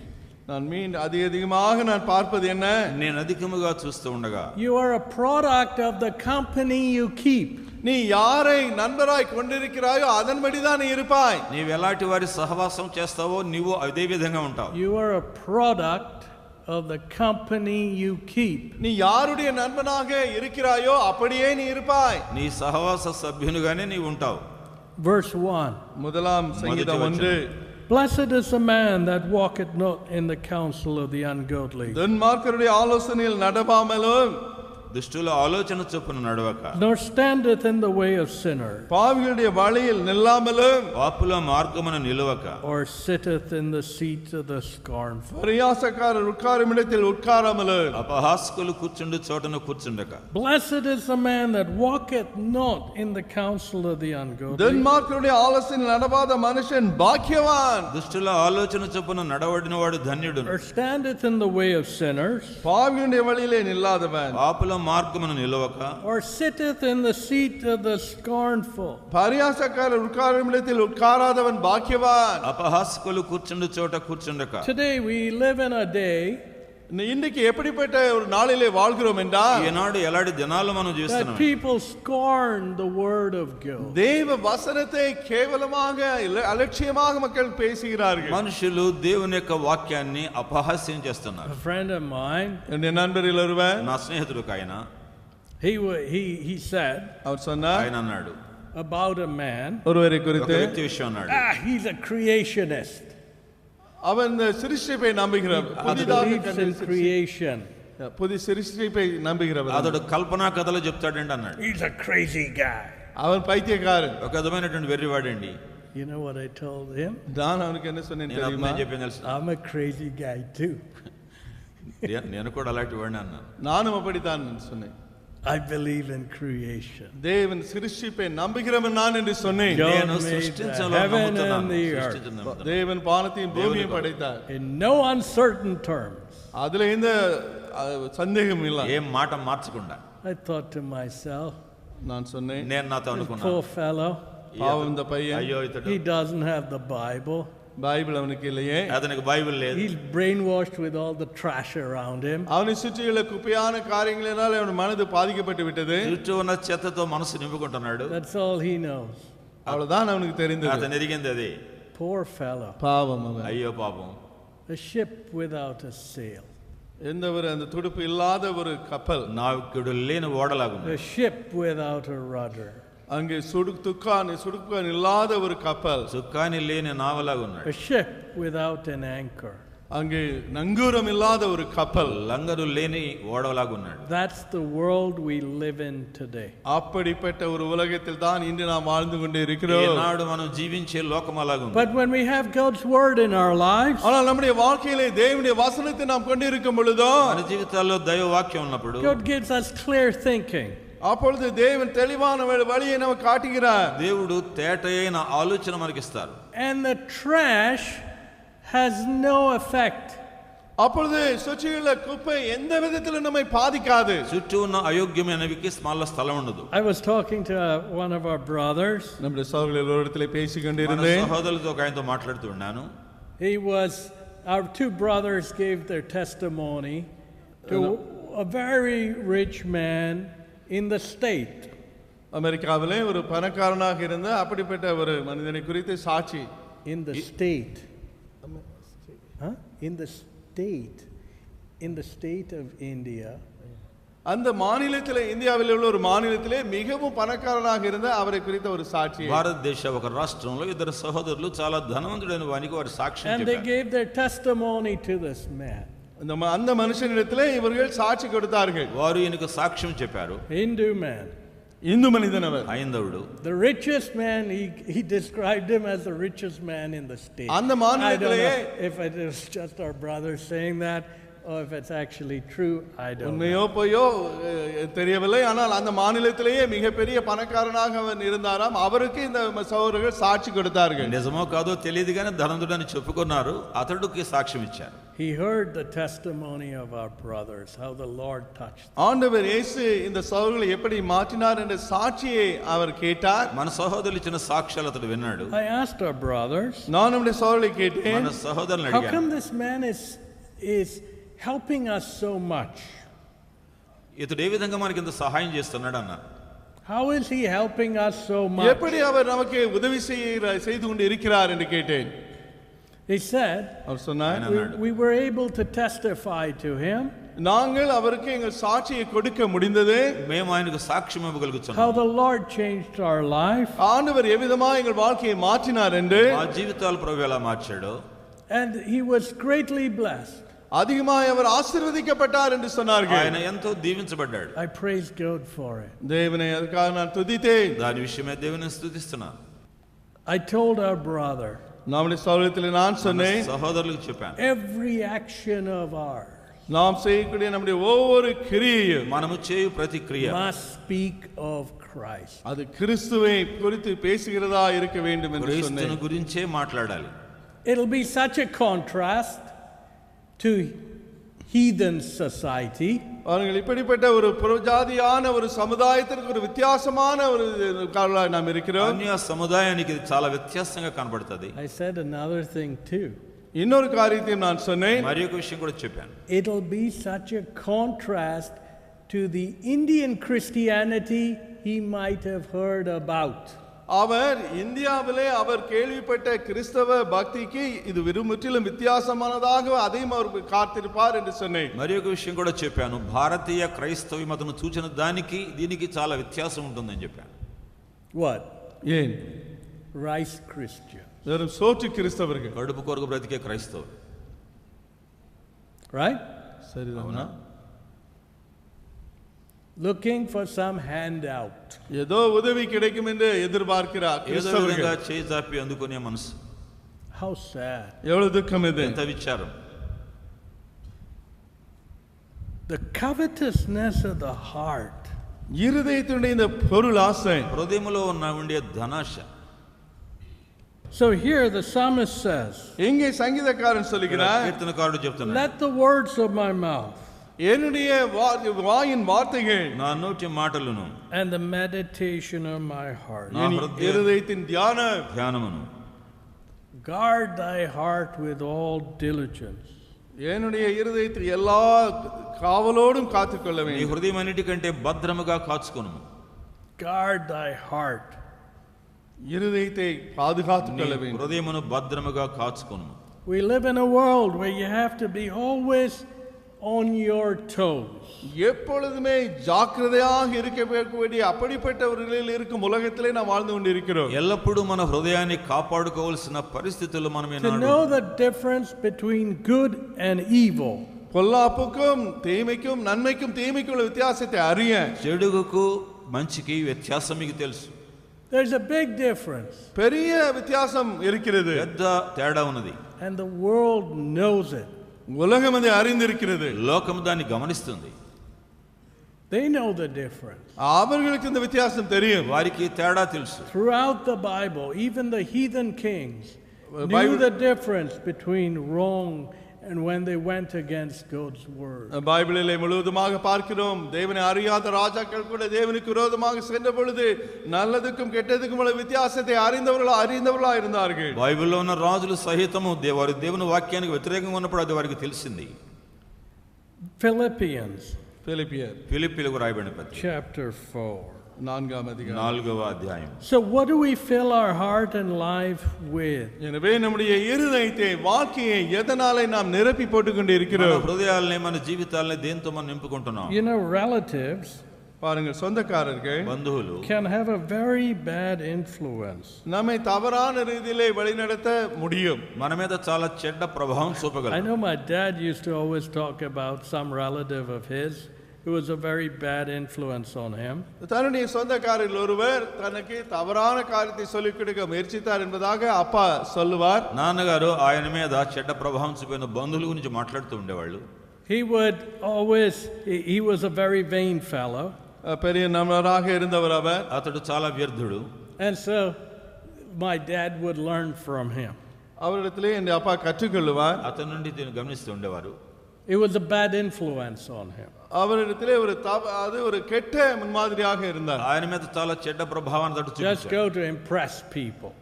S2: நான் அதிகமாக நான் பார்ப்பது என்ன?
S3: నేను అధికముగా చూస్తూ ఉండగా
S1: You are a product of the company you keep.
S2: நீ யாரை நண்பராய் கொண்டிருக்கிறாயோ அதன்படிதான் நீ இருப்பாய்.
S3: నీవు ఎలాంటి వారి సహవాసం చేస్తావో నీవు అదే విధంగా ఉంటావు.
S1: You are a product of the company you keep.
S2: நீ யாருடைய நண்பனாக இருக்கிறாயோ அப்படியே நீ இருப்பாய்.
S3: నీ సహవాస సభ్యునిగానే నీవు ఉంటావు.
S1: Verse 1.
S2: முதலாம் சங்கீதம் 1.
S1: Blessed is the man that walketh not in the counsel of the ungodly,
S2: துன்மார்க்கருடைய ஆலோசனையில் நடவாமலும்
S3: దుష్టుల ఆలోచన చొప్పున నడవక,
S1: nor standeth in the way of sinners,
S2: பாவிகளுடைய வழியில் நில்லாமலும்
S3: పాపుల మార్గమున నిలవక,
S1: or sitteth in the seat of the scornful.
S2: பரியாசக்காரர் உட்காரும் இடத்தில் உட்காராமலும்
S3: అపహాస్కులు కూర్చుండు చోటను కూర్చుండక.
S1: Blessed is the man that walketh not in the counsel of the ungodly,
S2: துன்மார்க்கருடைய ஆலோசனையில் நடவாத மனுஷன் பாக்கியவான்.
S3: దుష్టుల ఆలోచన చొప్పున నడవడిన వాడు ధన్యుడు.
S1: or standeth in the way of sinners,
S2: பாவிகளுடைய வழியிலே நில்லாதவன்,
S3: పాపుల మార్గమున నిలవక,
S1: or sitteth in the seat of the scornful.
S2: பரியாசக்காரர் உட்காரும் இடத்தில் உட்காராதவன் பாக்கியவான்.
S3: అపహాస్కులు కూర్చుండు చోట కూర్చుండక.
S1: Today we live in a day
S2: இன்றைக்கு எப்படிப்பட்ட ஒரு நாளிலே வாழ்கிறோம் என்றால்
S3: ఈనాడు ఎలాంటి దినాలు మనం
S1: that
S3: జీవిస్తున్నాం.
S1: people scorn the word of God.
S2: தேவ வசனத்தை கேவலமாக அலட்சியமாக மக்கள் பேசுகிறார்கள்.
S3: మనుషులు దేవుని యొక్క వాక్యాన్ని అపహాస్యం చేస్తున్నారు.
S1: A friend of mine,
S2: என் நண்பரில் ஒருவன்
S3: నా స్నేహితుడు ఆయన
S1: he said
S2: அவர் சொன்னார்
S3: ఆయన అన్నాడు,
S1: about a man,
S2: ஒருவரை
S3: ఒక
S2: குறித்து
S3: వ్యక్తి విషయం అన్నాడు,
S1: he's a creationist.
S2: அவன் இந்த சிருஷ்டிப்பை நம்புகிறவன்,
S1: Believes in creation.
S2: புதிய சிருஷ்டிப்பை நம்புகிறவன்.
S3: అతడు కల్పనా కథలు చెప్తాడండి అన్నాడు.
S1: He's a crazy guy.
S2: அவன் பைத்தியக்காரன்.
S3: ఒక విధమైనటువంటి వెర్రివాడండి.
S1: You know what I told him?
S2: நான் அவனுக்கு என்ன சொன்னேன்
S3: నేను
S2: தெரியுமா?
S3: అతను చెప్పాను తెలుసు,
S1: I'm a crazy guy too.
S3: నేను కూడా అలాంటి వాడిని అన్నాను.
S2: நானும் அப்படித்தான் சொன்னேன்.
S1: I believe in creation.
S2: தேவன் சிருஷ்டிப்பை நம்புகிறவன் நான் என்று சொன்னேன்.
S1: God
S3: నేను
S1: made
S3: సృష్టించలో
S1: the heaven
S3: నమ్ముతున్నాను,
S1: and the earth
S3: సృష్టించను నమ్ముతున్నాను.
S2: தேவன் வானத்தையும் பூமியையும் படைத்தார்.
S1: in no uncertain terms.
S2: அதுல எந்த சந்தேகம் இல்லை.
S3: ఏం మాట మార్చకుండా
S1: I thought to myself,
S2: நான் சொன்னேன்,
S3: నేను నాతో
S1: poor
S3: అనుకున్నాను,
S1: fellow,
S2: பாவம் இந்த பையன்,
S3: అయ్యో ఇతడు
S1: he doesn't have the Bible.
S2: Bible அவனுக்கு இல்லையே.
S3: అతనికి బైబిల్ లేదు,
S1: He's brainwashed with all the trash around him.
S2: அவனை சுற்றியுள்ள குப்பையான காரியங்களினால் அவன் மனது பாதிக்கப்பட்டு விட்டது.
S3: చుట్టూ ఉన్న చెత్తతో మనసు నింపుకుంటున్నాడు.
S1: That's all he knows.
S2: அவ்வளவுதான் அவனுக்கு தெரிந்தது.
S3: అతను ఎరిగింది అది.
S1: Poor fellow.
S2: பாவம் அவன்.
S3: అయ్యో పాపం,
S1: A ship without a sail.
S2: எந்த ஒரு அந்த துடுப்பு இல்லாத ஒரு கப்பல்,
S3: నావికుడు లేని ఓడలాగుంది.
S1: A ship without a rudder.
S2: அங்கே சுடுக்கான் இல்லாத ஒரு கப்பல்,
S3: చుక్కాని లేని నావలాగున్నాడు.
S1: A ship without an anchor.
S2: அங்கே நங்கூரம் இல்லாத ஒரு கப்பல்,
S3: లంగరు లేని ఓడలాగున్నాడు.
S1: That's the world we live in today.
S2: அப்படிப்பட்ட ஒரு உலகத்தில் தான் இன்று நாம் வாழ்ந்து கொண்டே இருக்கிறோம்.
S3: ఈనాడు మనం జీవించే లోకం అలాగుంది.
S1: But when we have God's word in our lives,
S2: ஆனால் நம்முடைய வாழ்க்கையிலே தேவனுடைய வசனத்தை நாம் கொண்டிருக்கும் பொழுதோ
S3: మన జీవితాల్లో దైవ వాక్యం ఉన్నప్పుడు
S1: God gives us clear thinking.
S2: அப்பொழுது தேவன் தெளிவான வழியை நமக்கு காட்டுகிறார்.
S3: దేవుడు తేటైన ఆలోచన మనకిస్తారు.
S1: And the trash has no effect.
S2: அப்பொழுது சுற்றியுள்ள குப்பை எந்த விதத்திலும் நம்மை பாதிக்காது.
S3: చుట్టూ ఉన్న అయోగ్యమైనవికి స్మాల్ల స్థలం ఉండదు.
S1: I was talking to one of our brothers.
S2: நம்முடைய சகோதரர்கள் ஒரு இடத்துல பேசிக்
S3: మన
S2: கொண்டிருந்தேன்.
S3: సహోదరులతో ఒక ఆయనతో మాట్లాడుతూ ఉన్నాను.
S1: Our two brothers gave their testimony to a very rich man in the state.
S2: அமெரிக்காவிலே ஒரு பணக்காரனாக இருந்த அப்படிப்பட்ட ஒரு மனிதனை குறித்து சாட்சி.
S1: In the state. Huh? In the state of India.
S2: அந்த மாநிலத்திலே, இந்தியாவில் உள்ள ஒரு மாநிலத்திலே மிகவும் பணக்காரனாக இருந்த அவரை குறித்த ஒரு சாட்சி.
S3: భారతదేశ ఒక రాష్ట్రంలో ఇద్దరు సహోదరులు చాలా ధనవంతుడైన వానికి వారి సాక్ష్యం
S1: And they
S3: చెప్పారు.
S1: gave their testimony to this man.
S2: அந்த மனுஷனிடத்திலே இவர்கள் சாட்சி கொடுத்தார்கள்.
S3: వారు ఈయనకు సాక్ష్యం చెప్పారు.
S1: Hindu man.
S2: இந்து மனிதன் அவர்.
S3: ஐந்தவடு.
S1: The richest man, he described him as the richest man in the state.
S2: அந்த
S1: I don't
S2: மாநிலத்திலேயே
S1: know if it is just our brother saying that or if it's actually true. I don't know.
S2: உண்மையோ பொய்யோ தெரியவில்லை. ஆனால் அந்த மாநிலத்திலேயே மிகப்பெரிய பணக்காரனாக அவன் இருந்தாராம். அவருக்கு இந்த சகோதரர்கள் சாட்சி கொடுத்தார்கள்.
S3: నిజమో కాదో తెలియదు కానీ ధనవంతుడని చెప్పుకున్నారు. అతడికి సాక్ష్యం ఇచ్చారు.
S1: He heard the testimony of our brothers, how the Lord touched them.
S2: ஆண்டவர் இயேசு இந்த சகோதரர்களை எப்படி மாற்றினார் என்ற சாட்சியை அவர் கேட்டார்.
S3: మన సహోదరులు ఇచ్చిన సాక్ష్యాలు అతడు విన్నాడు.
S1: I asked our brothers,
S2: நான் நம்முடைய సహోదరుகளை கேட்டேன்,
S3: మన సహోదరులను
S1: how
S3: అడిగాను,
S1: come this man is helping us so much?
S3: ఇతడు ఏ విధంగా మనకి ఇంత సహాయం చేస్తున్నాడు అన్నారు.
S1: How is he helping us so much?
S2: எப்படி அவர் நமக்கு உதவி செய்து கொண்டு இருக்கிறார் என்று கேட்டேன்.
S1: He said,
S2: அவர் சொன்னார்,
S1: we were able to testify to him
S2: நாங்கள் அவருக்கு எங்கள் சாட்சியை கொடுக்க முடிந்தது.
S3: మేము ఆయనకు సాక్ష్యం ఇవ్వగలుగుతున్నాం.
S1: how the Lord changed our life.
S2: ஆண்டவர் எவ்விதமாக எங்கள் வாழ்க்கையை மாற்றினார் என்று.
S3: మా జీవితాలు ప్రభువు ఎలా మార్చాడో.
S1: And he was greatly blessed.
S2: அதிகமாக அவர் ஆசீர்வதிக்கப்பட்டார் என்று சொன்னார்கள்.
S3: ఆయన ఎంతో దీవించబడ్డాడు.
S1: I praise God for it.
S2: தேவனை அதுக்காக நான் துதித்தேன்.
S3: దాని విషయమే దేవుని స్తుతిస్తున్నాను.
S1: I told our brother,
S2: நம்முடைய சகோதரத்தில் நான் சொன்னேன்,
S3: సహోదరులకు చెప్పాను,
S1: every action of ours
S2: நாம் செய்யக்கூடிய நம்முடைய ஒவ்வொரு கிரியையும்
S3: మనము చేయు ప్రతి క్రియ
S1: must speak of Christ.
S2: அது கிறிஸ்துவை குறித்து பேசுகிறதா இருக்க வேண்டும் என்று
S3: క్రీస్తుని
S2: சொன்னேன்.
S3: గురించే మాట్లాడాలి.
S1: It'll be such a contrast to heathen society.
S2: அவர்கள் இப்படிப்பட்ட ஒரு புறஜாதியான ஒரு சமுதாயத்திற்கு ஒரு வித்தியாசமான ஒரு காரணமாக நாம் இருக்கிறோம்.
S3: అన్య సముదాయానికి ఇది చాలా వ్యత్యాసంగా కనబడుతుంది.
S1: I said another thing too.
S2: இன்னொரு காரியத்தையும் நான் சொன்னேன்.
S3: మరి ఒక విషయం కూడా చెప్పాను.
S1: It'll be such a contrast to the Indian Christianity he might have heard about.
S2: அவர் இந்தியாவிலே அவர் கேள்விப்பட்ட கிறிஸ்தவ பக்திக்கு இது முற்றிலும் வித்தியாசமானதாக அதையும் அவர் காத்திருப்பார் என்று சொன்னேன்.
S3: మరి ఒక విషయం కూడా చెప్పాను, భారతీయ క్రైస్తవ మతను చూచిన దానికి దీనికి చాలా వ్యత్యాసం ఉంటుందని చెప్పాను.
S1: What?
S2: ஏன்?
S1: Rice Christian.
S2: வெறும் சோற்று கிறிஸ்தவர்கள்.
S3: కడుపు కొరకు బ్రతికే క్రైస్తవులు.
S1: Right?
S2: சரிதானா?
S1: Looking for some handout.
S2: ஏதோ உதவி கிடைக்கும் என்று எதிர்பார்க்கிறார்
S3: ఏదో విధంగా
S2: கிறிஸ்தவர்கள்.
S3: చేయి చాపి అందుకునే మనసు.
S1: How sad.
S2: எவ்வளவு துக்கம் இது.
S3: ఎంత విచారం.
S1: The covetousness of the heart.
S2: இருதயத்தினுடைய இந்த பொருள் ஆசை.
S3: హృదయములో ఉండే ధనాశ.
S1: So here the psalmist says,
S2: எங்கே சங்கீதக்காரன் சொல்லுகிறார்,
S3: కీర్తనకారుడు చెప్తున్నాడు,
S1: let the words of my mouth
S2: என்னுடைய வாயின் வார்த்தைகள்
S3: నా నోటి మాటలను
S1: and the meditation of my heart
S3: నా
S2: என்
S3: హృదయ
S2: இருதயத்தின் தியானம்
S3: ధ్యానమును
S1: guard thy heart with all diligence.
S2: என்னுடைய இருதயத்தில் எல்லா காவலோடும் காத்துக்கொள்ள
S3: నీ
S2: வேண்டும்.
S3: హృదయం అన్నిటికంటే భద్రముగా కాచుకొను.
S1: Guard thy heart.
S2: இருதயத்தை பாதுகாத்துக் கொள்ள வேண்டும்.
S3: హృదయమును భద్రముగా కాచుకొను.
S1: We live in a world where you have to be always on your toes.
S2: எப்பொழுதுமே ஜாக்கிரதையாக இருக்க வேண்டிய அப்படிப்பட்ட ஒரு நிலையில் இருக்கும் உலகத்திலே நாம் வாழ்ந்து கொண்டிருக்கிறோம்.
S3: ఎల్లప్పుడూ మన హృదయాన్ని కాపాడుకోవాల్సిన పరిస్థితుల్లో మనమే
S1: To know the difference between good and evil.
S2: பொல்லாப்புக்கும் தீமைக்கும் நன்மைக்கும் தீமைக்கும் உள்ள வித்தியாசத்தை அறிய,
S3: చెడుకు మంచికి వ్యత్యాసం మీకు తెలుసు.
S1: There's a big difference.
S2: பெரிய வித்தியாசம் இருக்கிறது.
S3: పెద్ద తేడా ఉన్నది.
S1: And the world knows it.
S2: உலகம் அதை அறிந்திருக்கிறது.
S3: లోకం దాన్ని గమనిస్తుంది.
S1: They know the difference.
S2: அவர்களுக்கு இந்த வித்தியாசம் தெரியும்.
S3: వారికి తేడా తెలుసు.
S1: Throughout the Bible, even the heathen kings knew
S2: Bible-
S1: the difference between wrong and when they went against God's word.
S2: பைபிளிலே முழுவதுமாக பார்க்கிறோம், தேவனை அறியாத ராஜாக்கள் கூட தேவனுக்கு விரோதமாக சென்ற பொழுது நல்லதுக்கும் கெட்டதுக்கும் உள்ள வித்தியாசத்தை அறிந்தவர்களா இருந்தார்கள்.
S3: బైబిల్లో ఉన్న రాజులు సహితము దేవుని వాక్యానికి వ్యతిరేకంగా ఉన్నప్పుడు అది వారికి తెలిసింది.
S1: Philippians
S2: பிலிப்பியர்
S3: ఫిలిప్పీలకు రాయబడిన పత్రిక
S1: chapter 4.
S2: 4ஆம் அதிகாரம்.
S3: 4వ అధ్యాయం.
S1: So what do we fill our heart and life with?
S2: எனவே நம்முடைய இருதயத்தை வாழ்க்கையை எதனாலே நாம் நிரப்பி போட்டுக் கொண்டு
S3: మన
S2: இருக்கிறோம்?
S3: హృదయాల్ని మన జీవితాల్ని దేంతో మనం నింపుకుంటున్నాం?
S1: You know, relatives
S2: பாருங்கள், சொந்தக்காரர்கள்
S3: బంధువులు
S1: can have a very bad influence.
S2: நம்மை தவறான ரீதியிலே வழிநடத்த முடியும்.
S3: మన మీద చాలా చెడ్డ ప్రభావం
S1: I
S3: చూపగలరు.
S1: know my dad used to always talk about some relative of his who was a very bad influence on him.
S2: தன்னுடைய சொந்தக்காரர்கள் ஒருவர் தனக்கு தவறான காரியத்தை சொல்லிக் கொடுக்க முயற்சித்தார் என்பதாக அப்பா சொல்லுவார்.
S3: నాన్నగారు ఆయన మీద చెడ్డ ప్రభావం చూపిన బంధువుల గురించి మాట్లాడుతూ ఉండేవాళ్ళు.
S1: He would always, he was a very vain fellow.
S2: பெரிய நபராக இருந்தவர் அவர்.
S3: అతడు చాలా వ్యర్థుడు.
S1: And so my dad would learn from him.
S2: அவரிடத்திலே என் அப்பா கற்றுக்கொள்வார்.
S3: అతని నుండి దీన్ని గమనిస్తూ ఉండేవారు.
S1: It was a bad influence on him.
S2: அவரிடத்திலே ஒரு கெட்ட முன்மாதிரியாக இருந்தார்.
S3: ఆయన మీద చాలా చెడ్డ ప్రభావాన్ని తట్టు చూపించాడు.
S1: Just go to impress people.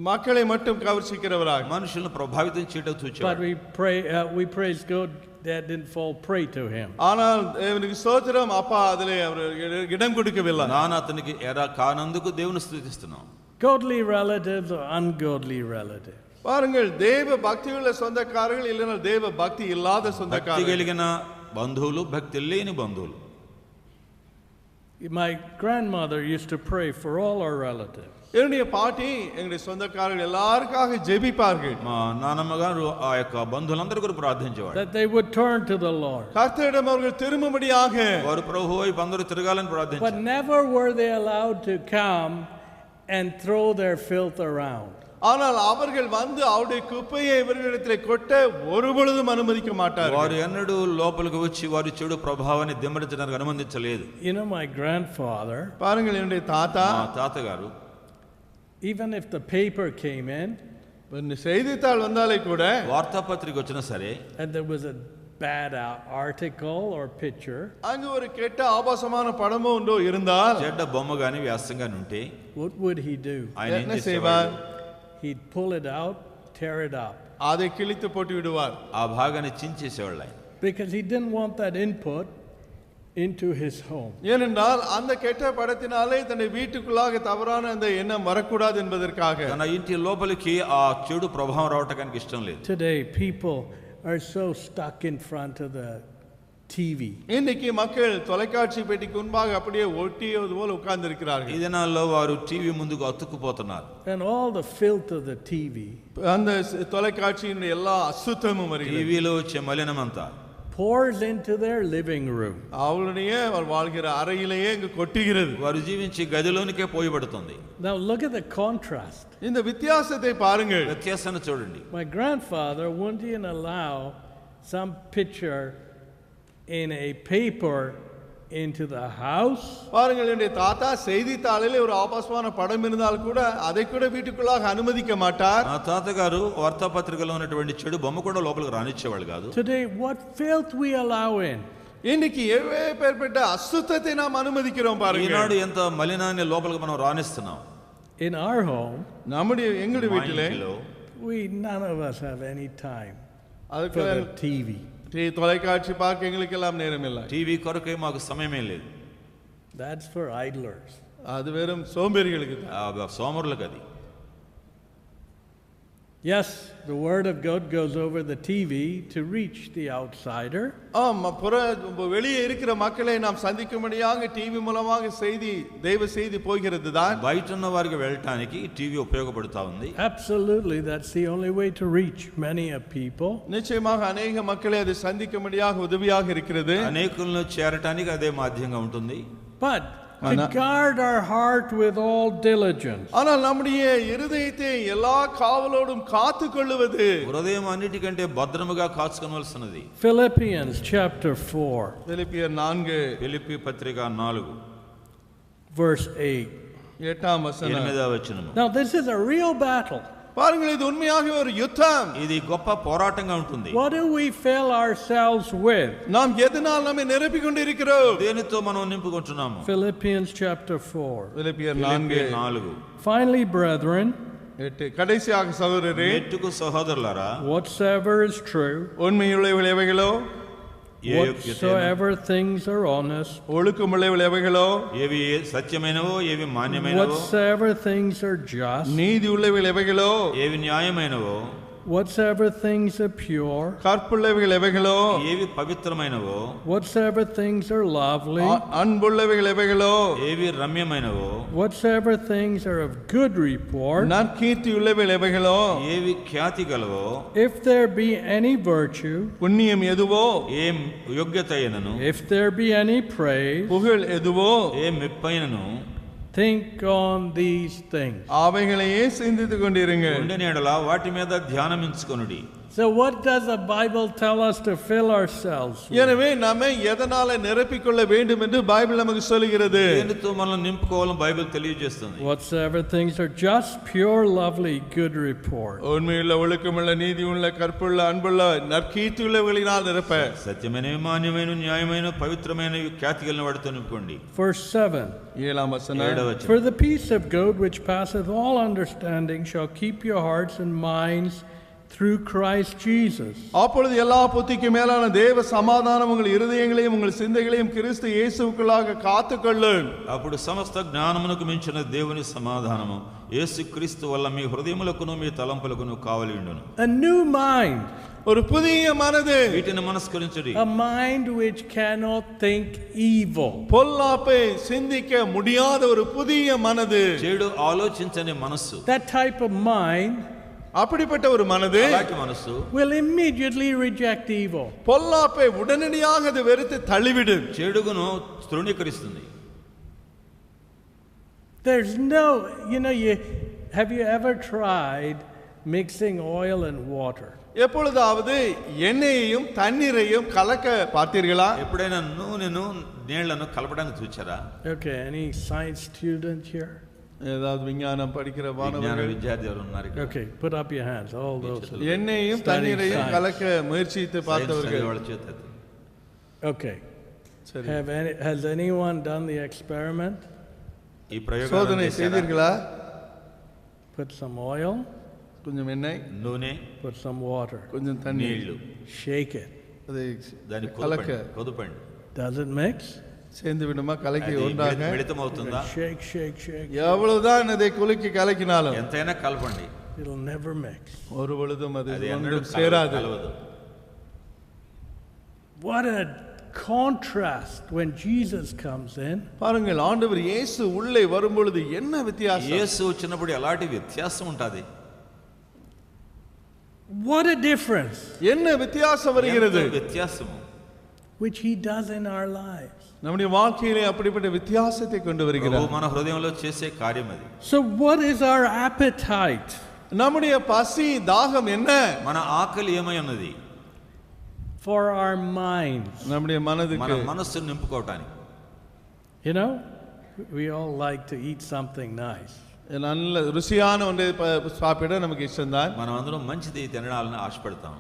S2: மக்களை மட்டும் கவர்ச்சிக்கிறவராக
S3: మనుషులను ప్రభావితం చేయడానికి చూచాడు.
S1: But we praise God that didn't fall prey to him.
S2: ஆனால் தேவனுக்கு ஸ்தோத்திரம், அப்பா அதிலே அவர் இடம் கொடுக்கவில்லை.
S3: நான் అతనికి ఎరా కానందుకు దేవుని స్తుతిస్తున్నాం.
S1: Godly relatives or ungodly relatives.
S2: பாருங்கள், தேவ பக்தியுள்ள சொந்தக்காரர்கள் இல்லைனா தேவ பக்தி இல்லாத சொந்தக்காரர்கள்.
S3: భక్తి కలిగిన బంధువులు, భక్తి లేని బంధువులు.
S1: My grandmother used to pray for all our relatives.
S2: என்னுடைய பாட்டி எங்களுடைய சொந்தக்காரர்கள் எல்லாருக்காக ஜெபிப்பார்கள்.
S3: మా నాన్నమ్మ గారు ఆ యొక్క బంధువులందరి కొరకు ప్రార్థించేవారు.
S1: That they would turn to the Lord.
S2: கர்த்தரிடம் அவர்கள் திரும்பும்படியாக.
S3: వారు ప్రభువు వైపు అందరూ తిరగాలని ప్రార్థించారు.
S1: But never were they allowed to come and throw their filth around.
S2: ஆனால் அவர்கள் வந்து அவருடைய குப்பையை இவர்களிடத்தில் கொட்ட ஒருபொழுதும் அனுமதிக்க மாட்டார்கள்.
S3: వారు ఎన్నడూ లోపలికి వచ్చి వారి చెడు ప్రభావాన్ని దిమ్మరించడానికి అనుమతించలేదు.
S1: You know, my grandfather,
S2: பாருங்கள், என்னுடைய தாத்தா,
S3: మా తాతగారు,
S1: even if the paper came in
S2: செய்தித்தாள் வந்தாலே கூட,
S3: వార్తాపత్రిక వచ్చినా సరే,
S1: and there was a bad article or picture,
S2: அங்கு ஒரு கெட்ட ஆபாசமான படமோ ஒன்றோ இருந்தால்,
S3: చెడ్డ బొమ్మ గాని వ్యాసం గాని ఉంటే,
S1: what would he do?
S3: ఆయన ఏం
S2: என்ன செய்வார்?
S3: చేసేవాడు?
S1: He'd pull it out, tear it up.
S2: அதை கிழித்து போட்டு விடுவார்.
S3: ఆ భాగాన్ని చించేసేవాళ్ళు ఆయన.
S1: Because he didn't want that input into his home.
S2: ஏனென்றால் அந்த கெட்ட படத்தினாலே தன்னை வீட்டுக்குள்ளாக தவறான அந்த எண்ணம் வரக்கூடாது என்பதற்காக.
S3: తన ఇంటి లోపలికి ఆ చెడు ప్రభావం రావటానికి ఇష్టం లేదు.
S1: Today people are so stuck in front of the TV.
S2: இன்னைக்கு மக்கள் தொலைக்காட்சி பெட்டிக்கு முன்பாக அப்படியே ஒட்டியது போல உட்கார்ந்து இருக்கிறார்கள்.
S3: ఈ దినాల్లో వారు టీవీ ముందుకు అతుక్కుపోతున్నారు.
S1: And all the filth of the TV,
S2: அந்த தொலைக்காட்சியின் எல்லா அசுத்தமும் வருகிறது.
S3: టీవీలో వచ్చే మలినమంతా
S1: pours into their living room.
S2: அவளுடைய வாழ்கிற அறையிலேயே இங்கு கொட்டுகிறது.
S3: వారు జీవించే గదిలోనికే పోయబడుతుంది.
S1: Now look at the contrast.
S2: இந்த வித்தியாசத்தை பாருங்கள்.
S3: వ్యత్యాసాన్ని చూడండి.
S1: My grandfather wouldn't even allow some picture in a paper into the house.
S2: பாருங்கள், என்னுடைய தாத்தா செய்தித்தாளிலே ஒரு ஆபாசமான படம் இருந்தால் கூட அதை கூட வீட்டுக்குள்ளாக அனுமதிக்க மாட்டார்.
S3: ఆ తాతగారు వార్తాపత్రికలో ఉన్నటువంటి చెడు బొమ్మ కూడా లోపలికి రానిచ్చేవాళ్ళు కాదు.
S1: Today what filth we allow in.
S2: இன்னைக்கு ஏற்பட்ட அசுத்தத்தை நாம் அனுமதிக்கிறோம். பாருங்கள்,
S3: ఈనాడు ఎంత మలినాన్ని లోపలికి మనం రానిస్తున్నాం.
S1: In our home,
S2: எங்களுடைய வீட்டிலே
S1: none of us have any time for
S2: அதுக்கு
S1: the TV.
S2: தொலைக்காட்சி பார்க்க எங்களுக்கெல்லாம் நேரம் இல்லை.
S3: టీవీ కొరకే మాకు సమయమే లేదు.
S1: That's for idlers.
S2: அது வெறும் சோம்பேறிகளுக்கு தான்.
S3: సోమరులకు అది.
S1: Yes, the word of God goes over the TV to reach the outsider.
S2: வெளியே இருக்கிற மக்களை நாம் சந்திக்கும்படியாக டிவி மூலமாக தெய்வ செய்தி போகிறது தான்.
S3: బయట ఉన్న వారికి వెళ్ళటానికి టీవీ ఉపయోగపడుతా ఉంది.
S1: Absolutely, that's the only way to reach many people.
S2: நிச்சயமாக அநேக மக்களை அது சந்திக்கும்படியாக உதவியாக இருக்கிறது.
S3: అనేకులను చేరటానికి అదే మాధ్యంగా ఉంటుంది.
S1: But to guard our heart with all diligence.
S2: ஆனால் நம்முடைய இருதயத்தை எல்லா காவலோடும் காத்துக்கொள்ளுவது,
S3: హృదయం అన్నిటికంటే భద్రముగా కాచుకొనవలసినది.
S1: Philippians chapter 4,
S2: பிலிப்பியர் 4
S3: ఫిలిప్పీ పత్రిక 4
S1: verse 8.
S2: 8ஆம் வசனம்.
S3: 8వ వచనము.
S1: Now this is a real battle.
S2: பாருங்கள், இது உண்மையாக ஒரு யுத்தம்.
S3: ఇది గొప్ప పోరాటంగా ఉంటుంది.
S1: What do we fill ourselves with?
S2: நாம் எதனால் நம்மை நிரப்பிக் கொண்டிருக்கிறோம்?
S3: దేనితో మనం నింపుకుంటున్నాము?
S1: Philippians chapter 4.
S2: பிலிப்பியர்
S3: ఫిలిప్పీ
S2: 4
S3: 4
S1: Finally, brethren,
S2: 8. கடைசியாக சகோதரரே,
S3: మెట్టుకు సహోదరులారా,
S1: whatsoever is true,
S2: உண்மையுள்ளவைகள் எவைகளோ,
S1: whatsoever things are honest,
S2: ஒழுக்கமுள்ளவைகள் எவைகளோ,
S3: ఏవి సత్యమైనవో, ఏవి మాన్యమైనవో,
S1: whatsoever things are just,
S2: நீதி உள்ளவைகள் எவைகளோ,
S3: ఏవి న్యాయమైనవో,
S1: whatsoever things are pure,
S2: கற்புள்ளவைகள் எவைகளோ,
S3: ఏవి పవిత్రమైనవో,
S1: whatsoever things are lovely,
S2: அன்புள்ளவைகள் எவைகளோ,
S3: ఏవి రమ్యమైనవో,
S1: whatsoever things are of good report,
S2: நற்கீர்த்தியுள்ளவைகள் எவைகளோ,
S3: ఏవి ఖ్యాతి గలవో,
S1: if there be any virtue,
S2: புண்ணியம் எதுவோ,
S3: ఏం యోగ్యత అయినను,
S1: if there be any praise,
S2: புகழ் எதுவோ,
S3: ఏం మెప్పైనను,
S1: think on these things.
S2: அவைகளையே சிந்தித்துக் கொண்டிருங்க.
S3: ఉండని ఎడల వాటి మీద ధ్యానమించుకొనుడి.
S1: So what does the Bible tell us to fill ourselves with?
S2: எனவே நம்மை எதனால நிரப்பிக்கொள்ள வேண்டும் என்று பைபிள் நமக்கு சொல்கிறது.
S3: దేనితో మనం నింపుకోవాలని బైబిల్ తెలియజేస్తుంది.
S1: Whatsoever things are just, pure, lovely, good report.
S2: உண்மையுள்ள, ஒழுக்கமுள்ள, நீதியுள்ள, கற்புள்ள, அன்புள்ள, நற்கீர்த்தியுள்ளவைகளினால் நிரப்ப.
S3: సత్యమైనవి, మాన్యమైన, న్యాయమైన, పవిత్రమైనవి, ఖ్యాతి కలిగిన వాటితో నింపుకోండి.
S1: Verse 7.
S2: 7వ వచనం.
S3: 7వ వచనం.
S1: For the peace of God which passeth all understanding shall keep your hearts and minds through Christ Jesus.
S2: அப்பொழுது எல்லா புத்திக்கு மேலான தேவ சமாதானம் உங்கள் இருதயங்களையும் உங்கள் சிந்தைகளையும் கிறிஸ்து இயேசுவுக்குள்ளாக காத்துக்கொள்ளும்.
S3: అప్పుడు సమస్త జ్ఞానమునకు మించిన దేవుని సమాధానము యేసుక్రీస్తు వల్ల మీ హృదయములకును మీ తలంపులకును కావలి ఉండును.
S1: A new mind.
S2: ஒரு புதிய மனது.
S3: వీటిని మనస్కరించుడి.
S1: A mind which cannot think evil.
S2: பொல்லாப்பை சிந்திக்க முடியாத ஒரு புதிய மனது.
S3: చెడు ఆలోచించని మనస్సు.
S1: That type of mind
S2: அப்படிப்பட்ட ஒரு மனது
S3: అలాంటి మనస్సు
S1: will immediately reject evil.
S2: பொல்லாப்பை உடனடியாக அது வெறுத்து தள்ளிவிடும்.
S3: చెడుగును తృణీకరిస్తుంది.
S1: There's no, have you ever tried mixing oil and water?
S2: எப்பொழுதாவது எண்ணெயையும் தண்ணீரையும் கலக்க பார்த்தீர்களா?
S3: ఎప్పుడైనా నూనెను నీళ్లను కలపడానికి చూచారా?
S1: Okay, any science student here?
S2: ஏதாவது விஞ்ஞானம் படிக்கிற
S3: విజ్ఞాన
S2: மாணவர்கள்?
S3: విద్యార్థి ఎవరు ఉన్నారు ఇక్కడ?
S1: Okay, put up your hands, all those.
S2: எண்ணெயையும் தண்ணீரையும் கலக்க முயற்சித்து பார்த்தவர்கள்.
S3: వాళ్ళ చేత ఎత్తండి.
S1: Okay.
S2: சரி.
S1: Has anyone done the experiment?
S3: ఈ ప్రయోగం
S2: சோதனை செய்தீர்களா?
S1: Put some oil,
S2: கொஞ்சம் எண்ணெய்,
S3: నూనె,
S1: put some water,
S2: கொஞ்சம் தண்ணீர்,
S3: నీళ్లు,
S1: shake it.
S2: அதை
S3: దాన్ని
S2: கலக்க
S3: కొదుపండి.
S1: Does it mix?
S2: சேர்ந்து விடுமா? கலக்கி
S3: అది
S2: ஒன்றாக
S3: మిళితమవుతుందా?
S1: Shake, shake, shake.
S2: எவ்வளவுதான் அதை குலுக்கி கலக்கினாலும்
S3: ఎంతైనా కలపండి,
S1: It'll never mix.
S2: ஒரு பொழுதும் அது
S3: అది ఎన్నడూ
S2: ஒன்றும் சேராது.
S3: కలవదు.
S1: What a contrast when Jesus comes in.
S2: பாருங்கள், ஆண்டவர் இயேசு உள்ளே வரும்பொழுது என்ன வித்தியாசம்!
S3: యేసు వచ్చినప్పుడు ఎలాంటి వ్యత్యాసం ఉంటుంది?
S1: What a difference
S2: என்ன வித்தியாசம் வருகிறது!
S3: ఎంత వ్యత్యాసము
S1: which he does in our lives.
S2: நம்முடைய வாழ்க்கையிலே அப்படிப்பட்ட வித்தியாசத்தை கொண்டு வருகிறார்.
S3: మన హృదయంలో చేసే కార్యం అది.
S1: So what is our appetite?
S2: நம்முடைய பசி தாகம் என்ன?
S3: మన ఆకలి ఏమై ఉన్నది?
S1: For our minds.
S2: நம்முடைய
S3: మన
S2: மனதுக்கு.
S3: మనస్సును నింపుకోవటానికి.
S1: We all like to eat something nice.
S2: நல்ல ருசியான ஒன்றை சாப்பிட நமக்கு இஷ்டம்தான்.
S3: మనం అందరం మంచిది తినాలని ఆశపడతాం.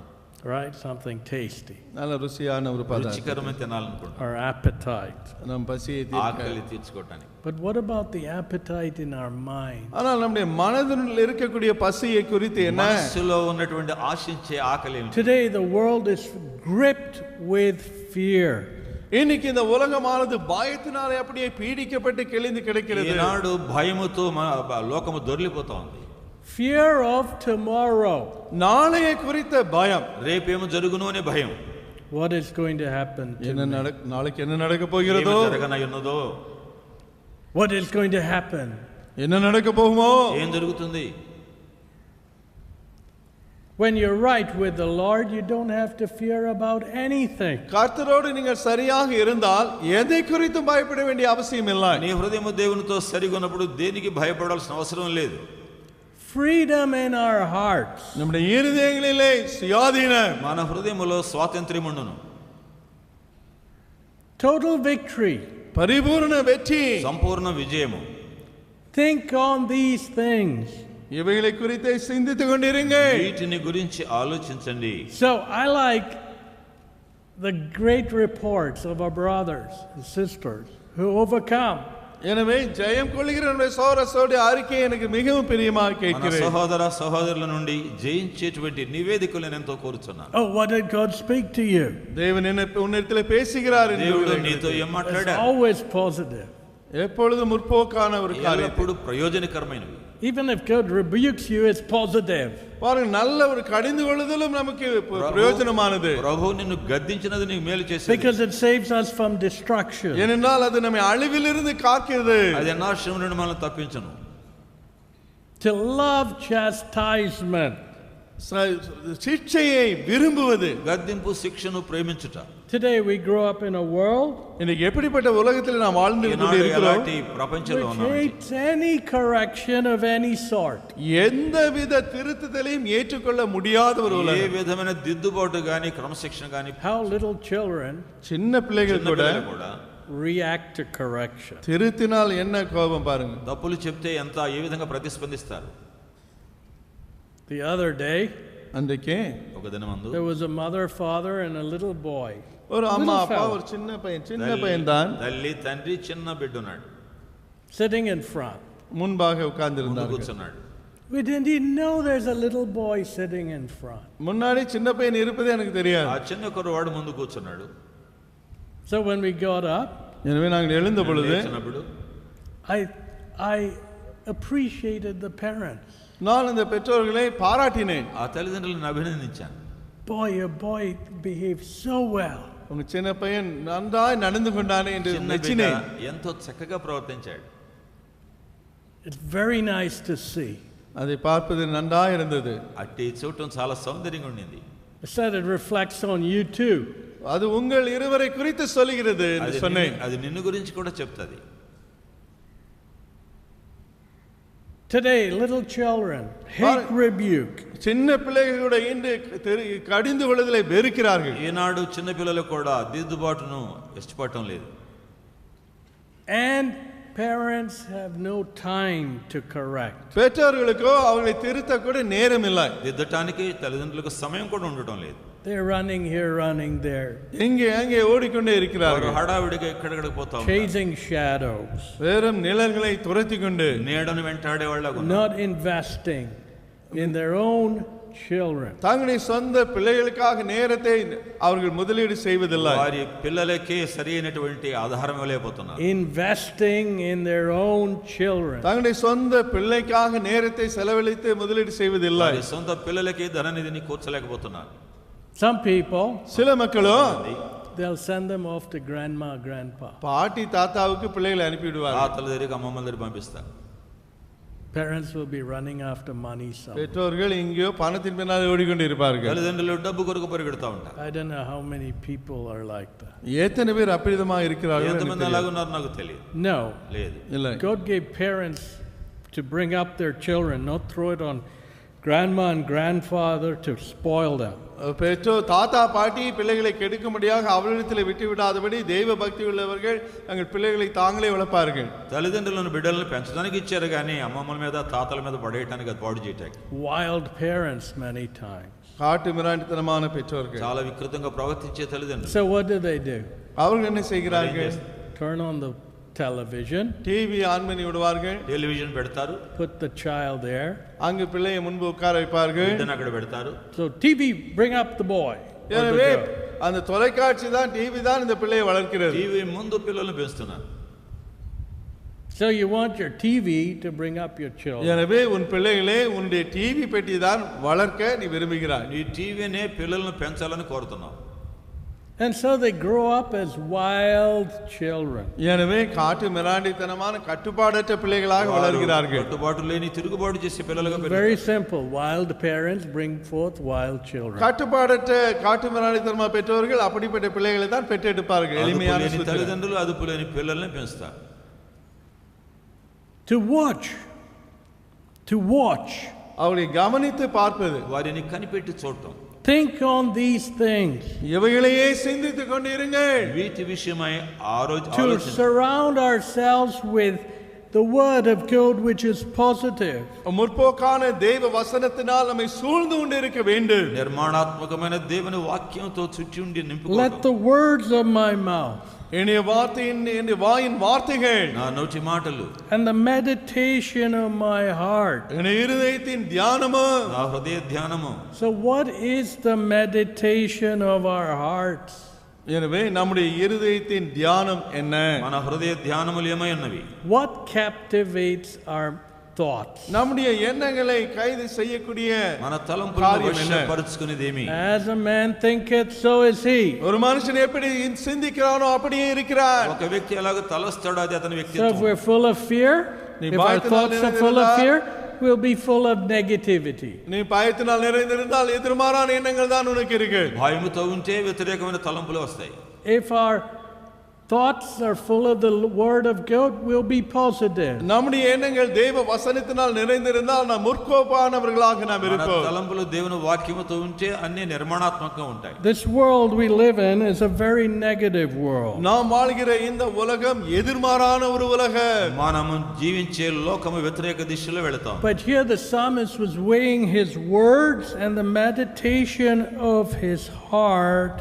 S1: Right? Something tasty.
S2: நல்ல ருசியான ஒரு பதார்த்தம்.
S3: రుచికరమైన తినాలనుకుంటాం.
S1: Our appetite.
S2: நம் பசியை
S3: ఆకలి తీర్చుకోవటానికి.
S1: But what about the appetite in our mind?
S2: ஆனால் நம்முடைய மனதில் இருக்கக்கூடிய பசியை குறித்து என்ன?
S3: మనస్సులో ఉన్నటువంటి ఆశించే ఆకలి ఏమిటి?
S1: Today the world is gripped with fear.
S2: இன்னைக்கு இந்த உலகமானது பயத்தினாலே அப்படியே பீடிக்கப்பட்டு கிழிந்து கிடக்கிறது.
S3: ఈనాడు భయముతో లోకము దొర్లిపోతా ఉంది.
S1: Fear of tomorrow.
S2: நாளைய குறித்த பயம்.
S3: రేపేమో జరుగును అనే భయం.
S1: What is going to happen to me?
S2: நாளைக்கு என்ன நடக்க போகிறதோ?
S3: ఏమి జరగనయ్యున్నదో?
S1: What is going to happen?
S2: என்ன நடக்க போகுமோ?
S3: ఏం జరుగుతుంది?
S1: When you're right with the Lord, you don't have to fear about anything.
S2: கர்த்தரோடு நீங்கள் சரியாக இருந்தால் எதை குறித்து பயப்பட வேண்டிய அவசியம் இல்லை.
S3: నీ హృదయము దేవునితో సరిగా ఉన్నప్పుడు దేనికి భయపడాల్సిన అవసరం లేదు.
S1: Freedom in our hearts.
S2: நம்முடைய இருதயங்களிலே சுயாதீனம்.
S3: మన హృదయములో స్వాతంత్ర్యం ఉండును.
S1: Total victory.
S2: பரிபூர்ண வெற்றி.
S3: సంపూర్ణ విజయము.
S1: Think on these things.
S2: இவைகளை குறித்து சிந்தித்துக் கொண்டிருங்க.
S3: వీటిని గురించి ఆలోచించండి.
S1: So I like the great reports of our brothers and sisters who overcome.
S2: எனவே ஜெயம் கொள்ளுகிற நம்முடைய சகோதரர்களுடைய அறிக்கை எனக்கு மிகவும் பிரியமாக
S3: మన
S2: கேட்கிறேன்.
S3: సహోదర సహోదరుల నుండి జయించేటువంటి నివేదికలు నేను ఎంతో కోరుచున్నాను.
S1: Oh, what did God speak to you?
S2: தேவன் என்ன உன்னிடத்தில் பேசுகிறார் என்று
S3: దేవుడు నీతో ఏం
S1: It's
S3: మాట్లాడారు?
S1: always positive.
S2: எப்பொழுதும் முற்போக்கான ஒரு காரியம்.
S3: ఎల్లప్పుడూ ప్రయోజనకరమైనవి.
S1: Even if God rebukes you, it's positive.
S2: பாருங்க, நல்ல ஒரு கடிந்து கொள்ளுதலும் நமக்கு பிரயோஜனமானது.
S3: ప్రభు నిన్ను గద్దించినది నీకు మేలు చేసేది.
S1: Because it saves us from destruction.
S2: ஏனென்றால் அது நம்மை அழிவிலிருந்து காக்கிறது.
S3: అది నాశనం నుండి మనల్ని తప్పించును.
S2: To love chastisement, శిక్షையை విரும்புவது.
S3: గద్దింపు శిక్షను ప్రేమించుట.
S1: Today we grow up in a world
S2: இன்னைக்கு எப்படிப்பட்ட உலகத்தில் நாம் வாழ்ந்து கொண்டிருக்கிறோம்.
S3: பிரபஞ்சంలో
S1: which hates any correction of any sort.
S2: எந்தவித திருத்துதலையும் ஏற்றுக்கொள்ள முடியாத ஒரு உலகம்.
S3: ఏ విధమైన దిద్దుబాటు గాని క్రమశిక్షణ గాని.
S1: How little children
S2: சின்ன பிள்ளைகள் கூட
S1: react to correction.
S2: திருத்தினால் என்ன கோபம் பாருங்க.
S3: తప్పులు చెప్తే ఎంత ఏ విధంగా ప్రతిస్పందిస్తారు.
S1: The other day
S2: అందుకే
S3: ఒక దినమందు
S1: there was a mother, father and a little boy.
S2: ஒரு அம்மா அப்பா ஒரு சின்ன பையன் தான்.
S3: తల్లి తండ్రి చిన్న బిడ్డ ఉన్నాడు.
S1: Sitting in front.
S2: முன்பாக உட்கார்ந்திருந்தார்.
S3: కూర్చున్నాడు.
S1: We didn't even know there's a little boy sitting in front.
S2: முன்னாடி சின்ன பையன் இருப்பதே எனக்கு தெரியாது.
S3: ఆ చిన్న కుర్రవాడు ముందు కూర్చున్నాడు.
S1: So when we got up,
S2: எனவே நாங்கள் எழுந்த பொழுது
S1: I appreciated the parents.
S2: நான் அந்த பெற்றோர்களை பாராட்டினேன்.
S3: ఆ తల్లిదండ్రులను అభినందించాను.
S1: Boy, your boy behaved so well.
S2: உங்க சின்ன பையன் நன்றாய் நடந்து கொண்டானே என்று மெச்சினேன்.
S3: ఎంతో చక్కగా ప్రవర్తించాడు.
S1: It's very nice to see.
S2: அதை பார்ப்பது நன்றாய் இருந்தது.
S3: అట్టి చూడటం చాలా సౌందర్యంగా ఉండింది.
S1: I said it reflects on you too.
S2: அது உங்கள் இருவரை குறித்து சொல்கிறது என்று சொன்னேன்.
S3: అది నిన్ను గురించి కూడా చెప్తది.
S1: Today little children hate rebuke.
S2: சின்ன பிள்ளைகள் கூட இன்று கடிந்து கொள்ளுதலை வெறுக்கிறார்கள்.
S3: ఈనాడు చిన్న పిల్లలు కూడా దిద్దుబాటును ఇష్టపడటం లేదు.
S1: And parents have no time to correct.
S2: பெற்றோர்களுக்கோ அவர்களை திருத்த கூட நேரம் இல்லை.
S3: దిద్దటానికి తల్లిదండ్రులకు సమయం కూడా ఉండటం లేదు.
S1: They're running here, running there.
S2: எங்கே அங்கே ஓடிக்கொண்டே இருக்கிறார்கள்.
S3: హడావిడిగా ఎక్కడికి పోతా ఉంటారు.
S1: Chasing shadows.
S2: வெறும் நிழல்களை துரத்திக் கொண்டு
S3: నీడను వెంటాడే వాళ్ళగా ఉన్నారు.
S1: Not investing in their own children.
S2: தங்களுடைய சொந்த பிள்ளைகளுக்காக நேரத்தை அவர்கள் முதலீடு செய்வதில்லை.
S3: వారి పిల్లలకే సరైనటువంటి ఆధారం ఇవ్వలేకపోతున్నారు.
S1: Investing in their own children.
S2: தங்களுடைய சொந்த பிள்ளைக்காக நேரத்தை செலவழித்து முதலீடு செய்வதில்லை.
S3: వారి సొంత పిల్లలకి ధననిధిని కూర్చలేకపోతున్నారు.
S1: Some people,
S2: சில மக்களோ
S1: they'll send them off to grandma, grandpa.
S2: பாட்டி தாத்தாவுக்கு பிள்ளைகளை அனுப்பி விடுவார்கள்.
S3: తాతల దగ్గరికి అమ్మమ్మల దగ్గరికి పంపిస్తారు.
S1: Parents will be running after money somewhere.
S2: பெற்றோர்கள் எங்கேயோ பணத்தின் பின்னால் ஓடிக்கொண்டு இருப்பார்கள்.
S3: తల్లిదండ్రులు డబ్బు కొరకు పరిగెడతా ఉంటారు.
S1: I don't know how many people are like that.
S2: எத்தனை பேர் அப்படிதமா இருக்கிறார்கள்?
S3: ఎంతమంది అలాగ ఉన్నారు నాకు తెలియదు.
S1: No.
S3: లేదు.
S2: இல்லை.
S1: God gave parents to bring up their children, not throw it on grandma and grandfather to spoil them.
S2: பெற்றோர் தாத்தா பாட்டி பிள்ளைகளை கெடுக்கும்படியாக அவர்களிடத்தில் விட்டு விடாதபடி தெய்வ பக்தி உள்ளவர்கள் தங்கள் பிள்ளைகளை தாங்களே வளர்ப்பார்கள்.
S3: తల్లిదండ్రులను బిడ్డలను పెంచడానికి ఇచ్చారు కానీ అమ్మమ్మల మీద తాతల మీద పడేయడానికి అది పాడు చేయటానికి.
S1: Wild parents many times.
S2: காட்டு மிராண்டித்தனமான பெற்றோர்கள்.
S3: చాలా వికృతంగా ప్రవర్తించే తల్లిదండ్రులు.
S1: So what do?
S2: அவர்கள் என்ன செய்கிறார்கள்?
S1: Turn on the television.
S2: TV on பண்ணி விடுவார்கள்.
S3: టెలివిజన్ పెడతారు.
S1: Put the child there.
S2: அங்கு பிள்ளையை முன்பு உட்கார வைப்பார்கள்.
S3: బిడ్డను అక్కడ పెడతారు.
S1: So TV, bring up the boy.
S2: எனவே அந்த தொலைக்காட்சி தான் டிவி தான் இந்த பிள்ளையை வளர்க்கிறது.
S3: టీవీ ముందు పిల్లలను పెంచుతున్నారు.
S1: So you want your TV to bring up your children.
S2: எனவே உன் பிள்ளைகளே உன்னுடைய டிவி பெட்டி தான் வளர்க்க நீ விரும்புகிறாய்.
S3: నీ టీవీనే పిల్లలను పెంచాలని కోరుతున్నావు.
S1: And so they grow up as wild children.
S2: எனவே காட்டு மிராண்டித்தனமான கட்டுப்பாடற்ற பிள்ளைகளாக வளர்கிறார்கள்.
S3: కట్టుబాటు లేని తిరుగుబాటు చేసే పిల్లలుగా పెరుగుతారు.
S1: Very simple. Wild parents bring forth wild children.
S2: கட்டுப்பாடற்ற காட்டு மிராண்டித்தனமான பெற்றோர்கள் அப்படிப்பட்ட பிள்ளைகளை தான் பெற்றெடுப்பார்கள். எளிமையான சூத்திரம்.
S3: తల్లిదండ్రులు అదుపు లేని పిల్లల్ని పెంచుతారు.
S1: To watch.
S2: அவரை கவனித்து பார்ப்பது.
S3: వారిని కనిపెట్టి చూడటం.
S1: Think on these things.
S2: இவைகளையே சிந்தித்துக் கொண்டிருங்கள்.
S3: వీటి విషయమై
S1: To surround ourselves with the word of God which is positive.
S2: முற்போக்கான தேவ வசனத்தினால் நம்மை சூழ்ந்து கொண்டிருக்க வேண்டும்.
S3: నిర్మాణాత్మకమైన దేవుని వాక్యంతో చుట్టి ఉండి నింపుకోవడం.
S1: Let the words of my mouth
S2: என்னுடைய வாயின் வார்த்தைகள்
S3: నా నోటి మాటలు
S1: and the meditation of my heart.
S2: என்னுடைய இருதயத்தின் தியானமும்
S3: నా హృదయ ధ్యానము.
S1: So what is the meditation of our hearts?
S2: எனவே நம்முடைய இருதயத்தின் தியானம் என்ன?
S3: మన హృదయ ధ్యానములు ఏమై ఉన్నవి?
S1: What captivates our thoughts.
S2: நம்முடைய எண்ணங்களை கைது செய்யக்கூடிய
S3: మన తలంపులను వశపరుచుకునేదేమి?
S1: As a man thinketh, so is he.
S2: ஒரு மனுஷன் எப்படி சிந்திக்கிறானோ அப்படியே இருக்கிறார்.
S3: ఒక వ్యక్తి ఎలాగ తలస్తాడో అది అతని
S1: So if
S3: వ్యక్తిత్వం.
S1: we're full of fear, if our thoughts are full of fear, we'll be full of negativity.
S2: நீ பயத்தினால் நிறைந்திருந்தால் எதிர்மாறான எண்ணங்கள் தான் உனக்கு இருக்கு.
S3: భయముతో ఉంటే వ్యతిరేకమైన తలంపులు వస్తాయి.
S1: If our thoughts are full of the word of God, we'll be positive.
S2: நம்முடைய எண்ணங்கள் தேவ வசனத்தினால் நிறைந்திருந்தால் நாம் முற்கோப்பானவர்களாக நாம்
S3: మన
S2: இருப்போம்.
S3: తలంపులు దేవుని వాక్యముతో ఉంటే అన్ని నిర్మాణాత్మకంగా ఉంటాయి.
S1: This world we live in is a very negative world.
S2: நாம் வாழ்கிற இந்த உலகம் எதிர்மாறான ஒரு உலகம்.
S3: మనము జీవించే లోకము వ్యతిరేక దిశలో వెళతాం.
S1: But here the psalmist was weighing his words and the meditation of his heart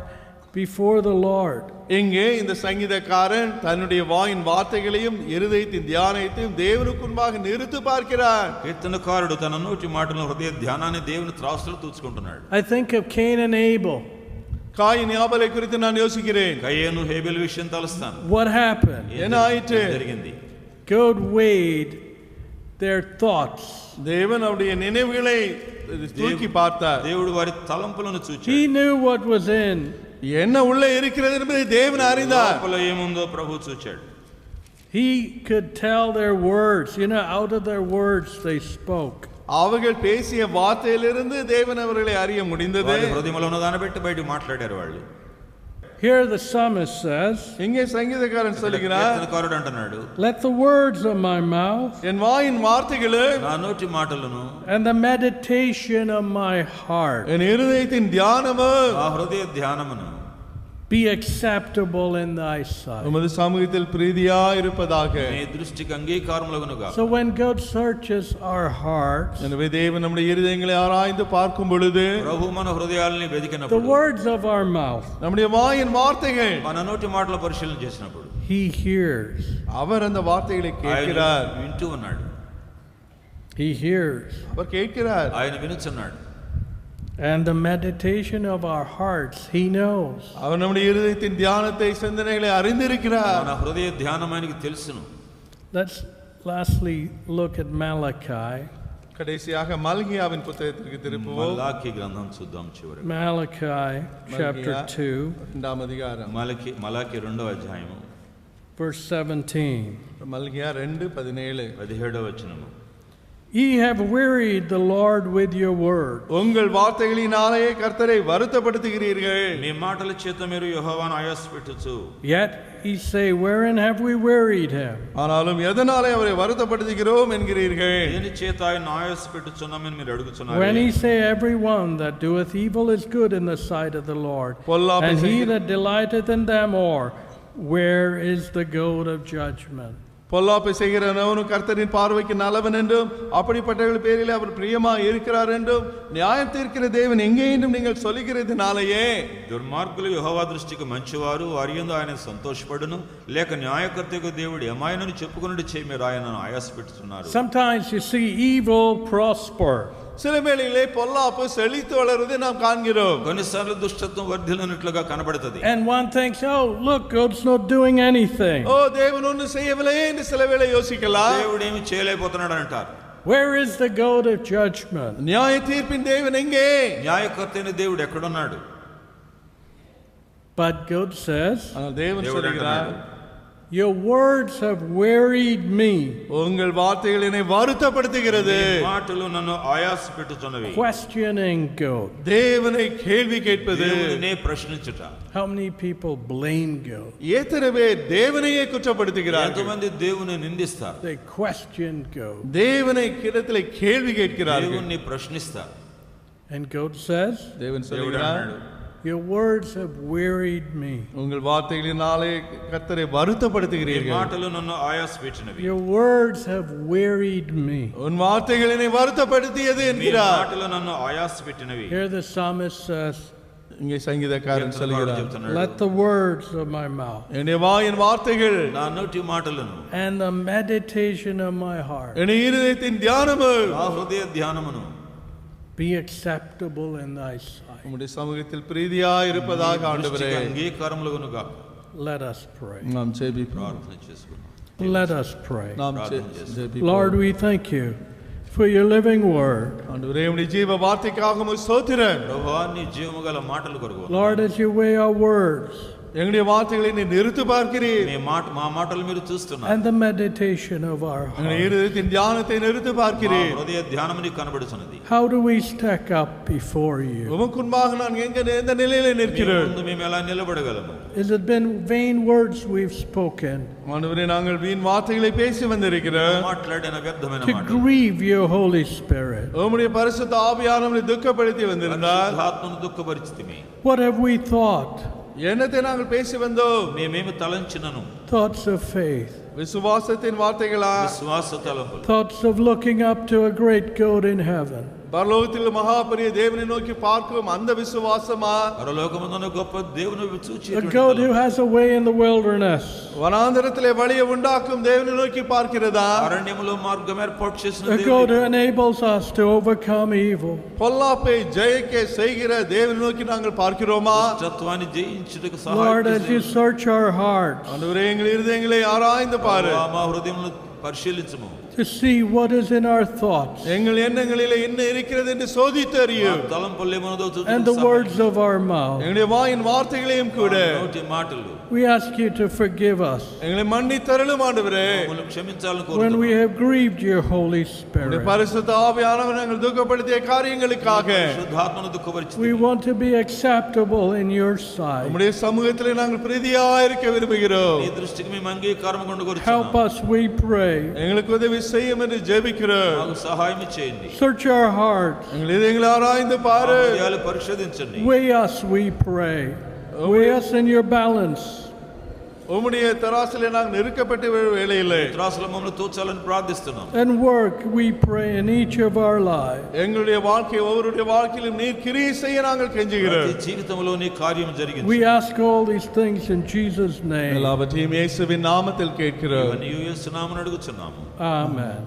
S1: before the Lord.
S2: இங்கே இந்த சங்கீதக்காரன் தன்னுடைய வாயின் வார்த்தைகளையும் இருதயத்தின் தியானத்தையும் தேவனுக்கு முன்பாக நிறுத்தி பார்க்கிறார்.
S3: కీర్తనకారుడు తన నోటి మాటలను హృదయ ధ్యానాన్ని దేవుని త్రాసులో తూచుకుంటున్నాడు.
S1: I think of Cain and Abel.
S2: Cain ஆபேலை குறித்து நான் யோசிக்கிறேன்.
S3: కయ్యను హేబెల్ విషయం తలుస్తాను.
S1: What happened?
S2: என்ன ஆயிற்று?
S3: జరిగింది?
S1: God weighed their thoughts.
S2: தேவன் அவருடைய நினைவுகளை தூக்கி பார்த்தார்.
S3: దేవుడు వారి తలంపులను చూచాడు.
S1: He knew what was in.
S2: என்ன உள்ளே இருக்கிறது என்பதை தேவன் அறிந்தார்.
S3: లోపల ఏముందో ప్రభు చూచాడు.
S1: He could tell their words, out of their words they spoke.
S2: அவர்கள் பேசிய வார்த்தையிலிருந்து தேவன் அவர்களை அறிய முடிந்தது.
S3: వారి హృదయంలో ఉన్న దాన్ని బట్టి బయట మాట్లాడారు వాళ్ళు.
S1: Here the psalmist says,
S2: இங்கே சங்கீதக்காரன் சொல்கிறார்,
S3: కీర్తనకారుడు అంటున్నాడు,
S1: let the words of my mouth
S2: என் வாயின் வார்த்தைகளும்
S3: నా నోటి మాటలను
S1: and the meditation of my heart
S2: என் இருதயத்தின் தியானமும்
S3: నా హృదయ ధ్యానమును
S1: be acceptable in thy sight.
S2: உமது சமூகத்தில் பிரீதியா இருப்பதாக.
S3: నీ దృష్టికి అంగీకారములగునుగా.
S1: So when God searches our hearts,
S2: எனவே தேவன் நம்முடைய இருதயங்களை ஆராய்ந்து பார்க்கும் பொழுது
S3: ప్రభు మన హృదయాల్ని
S1: the
S3: వెదికినప్పుడు,
S1: words of our mouth,
S2: நம்முடைய வாயின் வார்த்தைகள்
S3: మన నోటి మాటల పరిశీలన చేసినప్పుడు
S1: he hears.
S2: அவர் அந்த வார்த்தைகளை
S3: ఆయన
S2: கேட்கிறார்.
S3: వింటూ ఉన్నాడు.
S1: He hears.
S2: அவர் கேட்கிறார்.
S3: ఆయన వినుచున్నాడు.
S1: And the meditation of our hearts, he knows.
S2: அவர் நம்முடைய இருதயத்தின் தியானத்தை சிந்தனைகளை அறிந்திருக்கிறார்.
S3: మన హృదయ ధ్యానం ఆయనకి తెలుసును.
S1: Let's lastly look at Malachi.
S2: கடைசியாக மல்கியாவின் புத்தகத்திற்கு திருப்புவோம்.
S3: మలాకి గ్రంథం చూద్దాం చివరికి.
S1: Malachi chapter 2,
S2: இரண்டாம் அதிகாரம்
S3: మలాకి 2వ అధ్యాయము
S1: verse 17.
S2: மல்கியா 2:17.
S3: 17వ వచనము.
S1: Ye have wearied the Lord with your word.
S2: உங்கள் வார்த்தைகளினாலே கர்த்தரை வருத்தப்படுத்துகிறீர்கள்.
S3: మీ మాటల చేత మీరు యెహోవాను ఆయాసపెట్టుచు.
S1: Yet ye say, wherein have we wearied him?
S2: ஆனாலும் எதனாலே அவரை வருத்தப்படுத்துகிறோம் என்கிறீர்கள்.
S3: దేని చేత ఆయన ఆయాసపెట్టుచున్నామని మీరు అడుగుచున్నారు.
S1: When ye say, every one that doeth evil is good in the sight of the Lord, and he that delighteth in them more, where is the goad of judgment?
S2: பொல்லாப்பை செய்கிறவனும் கர்த்தரின் பார்வைக்கு நல்லவன் என்றும் அப்படிப்பட்டவர்கள் பேரில் அவர் பிரியமா இருக்கிறார் என்றும் நியாயம் தீர்க்கிற தேவன் எங்கே என்றும் நீங்கள் சொல்லுகிறதுனாலேயே
S3: దుర్మార్గులు యెహోవా దృష్టికి మంచివారు వారి యందు ఆయన సంతోషపడును లేక న్యాయకర్తకు దేవుడు ఏమాయనని చెప్పుకొనుడి చేయి మీరు ఆయనను ఆయాసపెట్టుచున్నారు.
S1: Sometimes you see evil prosper.
S2: சில வேளையிலே பொல்லாப்பு செழித்து வளருவதை நாம் காண்கிறோம்.
S3: కొన్నిసార్లు దుష్టత్వం వర్ధిల్లినట్లుగా కనబడుతుంది.
S1: And one thinks, oh, look, God's not doing anything.
S2: ஓ தேவன் ஒன்றும் செய்யவில்லை என்று சில வேளை யோசிக்கலாம்.
S3: దేవుడు ఏమీ చేయలేకపోతున్నాడు అంటారు.
S1: Where is the goad of judgment?
S2: நியாய தீர்ப்பின் தேவன் எங்கே?
S3: న్యాయకర్తైన దేవుడు ఎక్కడున్నాడు?
S1: But God says,
S2: ஆனால் தேவன்
S3: దేవుడు
S2: சொல்கிறார்,
S3: అంటున్నాడు,
S1: your words have wearied me.
S2: உங்கள் வார்த்தைகள் என்னை வருத்தப்படுத்துகிறது.
S3: నీ మాటలు నన్ను ఆయాసపెట్టుచున్నవి.
S1: Questioning God.
S2: தேவனை கேள்வி கேட்பது.
S3: దేవుడినే ప్రశ్నించుట.
S1: How many people blame God?
S2: எத்தனை பேர் தேவனையே குற்றப்படுத்துகிறார்கள்?
S3: ఎంతమంది దేవుని నిందిస్తారు?
S1: They question God.
S2: தேவனை கிடத்திலே கேள்வி கேட்கிறார்கள்.
S3: దేవుణ్ణి ప్రశ్నిస్తారు.
S1: And God says,
S2: தேவன்
S3: దేవుడు
S2: சொல்கிறார்,
S3: అన్నాడు,
S1: your words have wearied me.
S2: உங்கள் வார்த்தைகளினாலே கர்த்தரை வருத்தப்படுத்துகிறீர்கள்.
S3: మాటలు నన్ను ఆయాసపెట్టినవి.
S1: Your words have wearied me.
S2: உன் வார்த்தைகள் என்னை வருத்தப்படுத்தியது
S3: మీ
S2: என்கிறார்.
S3: మాటలు నన్ను ఆయాసపెట్టినవి.
S1: Here the psalmist says,
S2: இங்கே சங்கீதக்காரன் சொல்கிறார்,
S3: చెప్తున్నాడు,
S1: let the words of my mouth
S2: என்னுடைய வாயின் வார்த்தைகள்
S3: నా నోటి మాటలను
S1: and the meditation of my heart
S2: என்னுடைய இருதயத்தின் தியானமும்
S3: నా హృదయ ధ్యానమును
S1: be acceptable in thy sight.
S2: உம்முடைய சமூகத்தில் பிரீதியாய் இருப்பதாக ஆண்டவரே.
S3: అంగీకారములుగా
S1: Let us pray.
S2: நாம் ஜெபிப்போம்.
S3: ప్రార్థన చేసుకుందాం.
S1: Let us pray.
S2: நாம் ஜெபிப்போம்.
S1: Lord, we thank you for your living word.
S2: ஆண்டவரே உம்முடைய ஜீவ வார்த்தைக்காக உம்மை ஸ்தோத்திரம்.
S3: ప్రభువా నీ జీవముగల మాటలు కొరకు
S1: Lord, as you weigh our words
S2: எங்களுடைய வார்த்தைகளை நீ நிறுத்து பார்க்கிறீர்.
S3: మీ మా మాటలు మీరు చూస్తున్నారు.
S1: and the meditation of our
S2: எங்களுடைய
S1: heart,
S2: இருதயத்தின் தியானத்தை நிறுத்து
S3: మా
S2: பார்க்கிறீர்.
S3: హృదయ ధ్యానము నీకు కనబడుచున్నది.
S1: how do we stack up before you?
S2: உமக்கு முன்பாக நான் எந்த நிலையில
S3: మీ
S2: நிற்கிறேன்?
S3: ముందు మేము ఎలా నిలబడగలము?
S1: Has it been vain words we've spoken
S2: ஆண்டவரே நாங்கள் வீண் வார்த்தைகளை பேசி வந்திருக்கிறோம்.
S3: మాట్లాడిన వ్యర్థమైన
S1: to
S3: మాటలు
S1: grieve your Holy Spirit?
S2: உம்முடைய பரிசுத்த ஆவியானவரை துக்கப்படுத்தி வந்திருந்தால்
S3: ఆత్మను దుఃఖపరిచితిమి.
S1: What have we thought?
S2: என்னத்தை நாங்கள் பேசி வந்தோம்?
S3: మేమేమి తలంచినను?
S1: Thoughts of faith,
S2: விசுவாசத்தின் வார்த்தைகளா?
S3: విశ్వాస తలంపులు,
S1: thoughts of looking up to a great God in heaven,
S2: பரலோகத்தில் மகா பெரிய தேவனை நோக்கி பார்க்கும் அந்த விசுவாசமா?
S3: పరలోకమందున గొప్ప దేవుని చూచి
S1: a God who has a way in the wilderness,
S2: வனாந்தரத்திலே வழியை உண்டாக்கும் தேவனை நோக்கி பார்க்கிறதா?
S3: అరణ్యములో మార్గం ఏర్పాటు చేసిన
S1: a God who enables us to overcome evil,
S2: பொல்லாப்பை ஜெயிக்க செய்கிற தேவனை நோக்கி நாங்கள் பார்க்கிறோமா?
S3: దుష్టత్వాన్ని జయించుటకు
S1: Lord,
S3: సహాయం
S1: as you search our hearts
S2: ஆண்டவரே எங்கள் இருதயங்களை ஆராய்ந்து பாரு.
S3: మా హృదయమును పరిశీలించుము.
S1: to see what is in our thoughts
S2: எங்கள் எண்ணங்களிலே என்ன இருக்கிறது என்று சோதித்து அறியும்.
S3: తలంపులేమనదో
S1: and the words of our mouth.
S2: எங்களுடைய வாயின் வார்த்தைகளையும் கூட
S3: నోటి మాటలు
S1: We ask you to forgive us
S2: எங்களை மன்னித்தருளும் ஆண்டவரே.
S3: మమ్మల్ని క్షమించాలని
S1: when we
S3: కోరుతున్నాము.
S1: have grieved your Holy
S2: உம்முடைய
S1: Spirit.
S2: பரிசுத்த ஆவியானவர் நாங்கள் துக்கப்படுத்திய காரியங்களுக்காக
S3: శుద్ధాత్మను దుఃఖపరిచి
S1: We want to be acceptable in your sight.
S2: உம்முடைய சமூகத்திலே நாங்கள் பிரீதியாய் இருக்க விரும்புகிறோம்.
S3: నీ దృష్టికి మేము అంగీకారం
S1: Help
S3: కొనుగోరుచున్నాము.
S1: us, we pray.
S2: எங்களுக்கு உதவி செய்யும் என்று ஜெபிக்கிறோம்.
S3: మాకు సహాయం చేయండి.
S1: Search our hearts.
S2: எங்கள் இதயங்களை ஆராய்ந்து
S3: మా
S2: பாரு.
S3: హృదయాలు పరిశోధించండి.
S1: Weigh us, we pray. Weigh us in your balance.
S2: உம்முடைய தராசிலே நாங்கள் நெருக்கப்பட்ட வேளையிலே
S3: త్రాసులో మమ్మల్ని తూచాలని ప్రార్థిస్తున్నాం.
S1: And work, we pray, in each of our lives.
S2: எங்களுடைய வாழ்க்கை ஒவ்வொருடைய வாழ்க்கையிலும் நீர் கிரியை செய்ய நாங்கள் கெஞ்சுகிறோம்.
S3: ప్రతి జీవితంలో నీ కార్యం జరిగించు.
S1: We ask all these things in Jesus' name.
S2: எல்லாவற்றையும் இயேசுவின் நாமத்தில் கேட்கிறோம்.
S3: ఇవన్నీ యేసు నామమున అడుగుచున్నాము.
S1: Amen.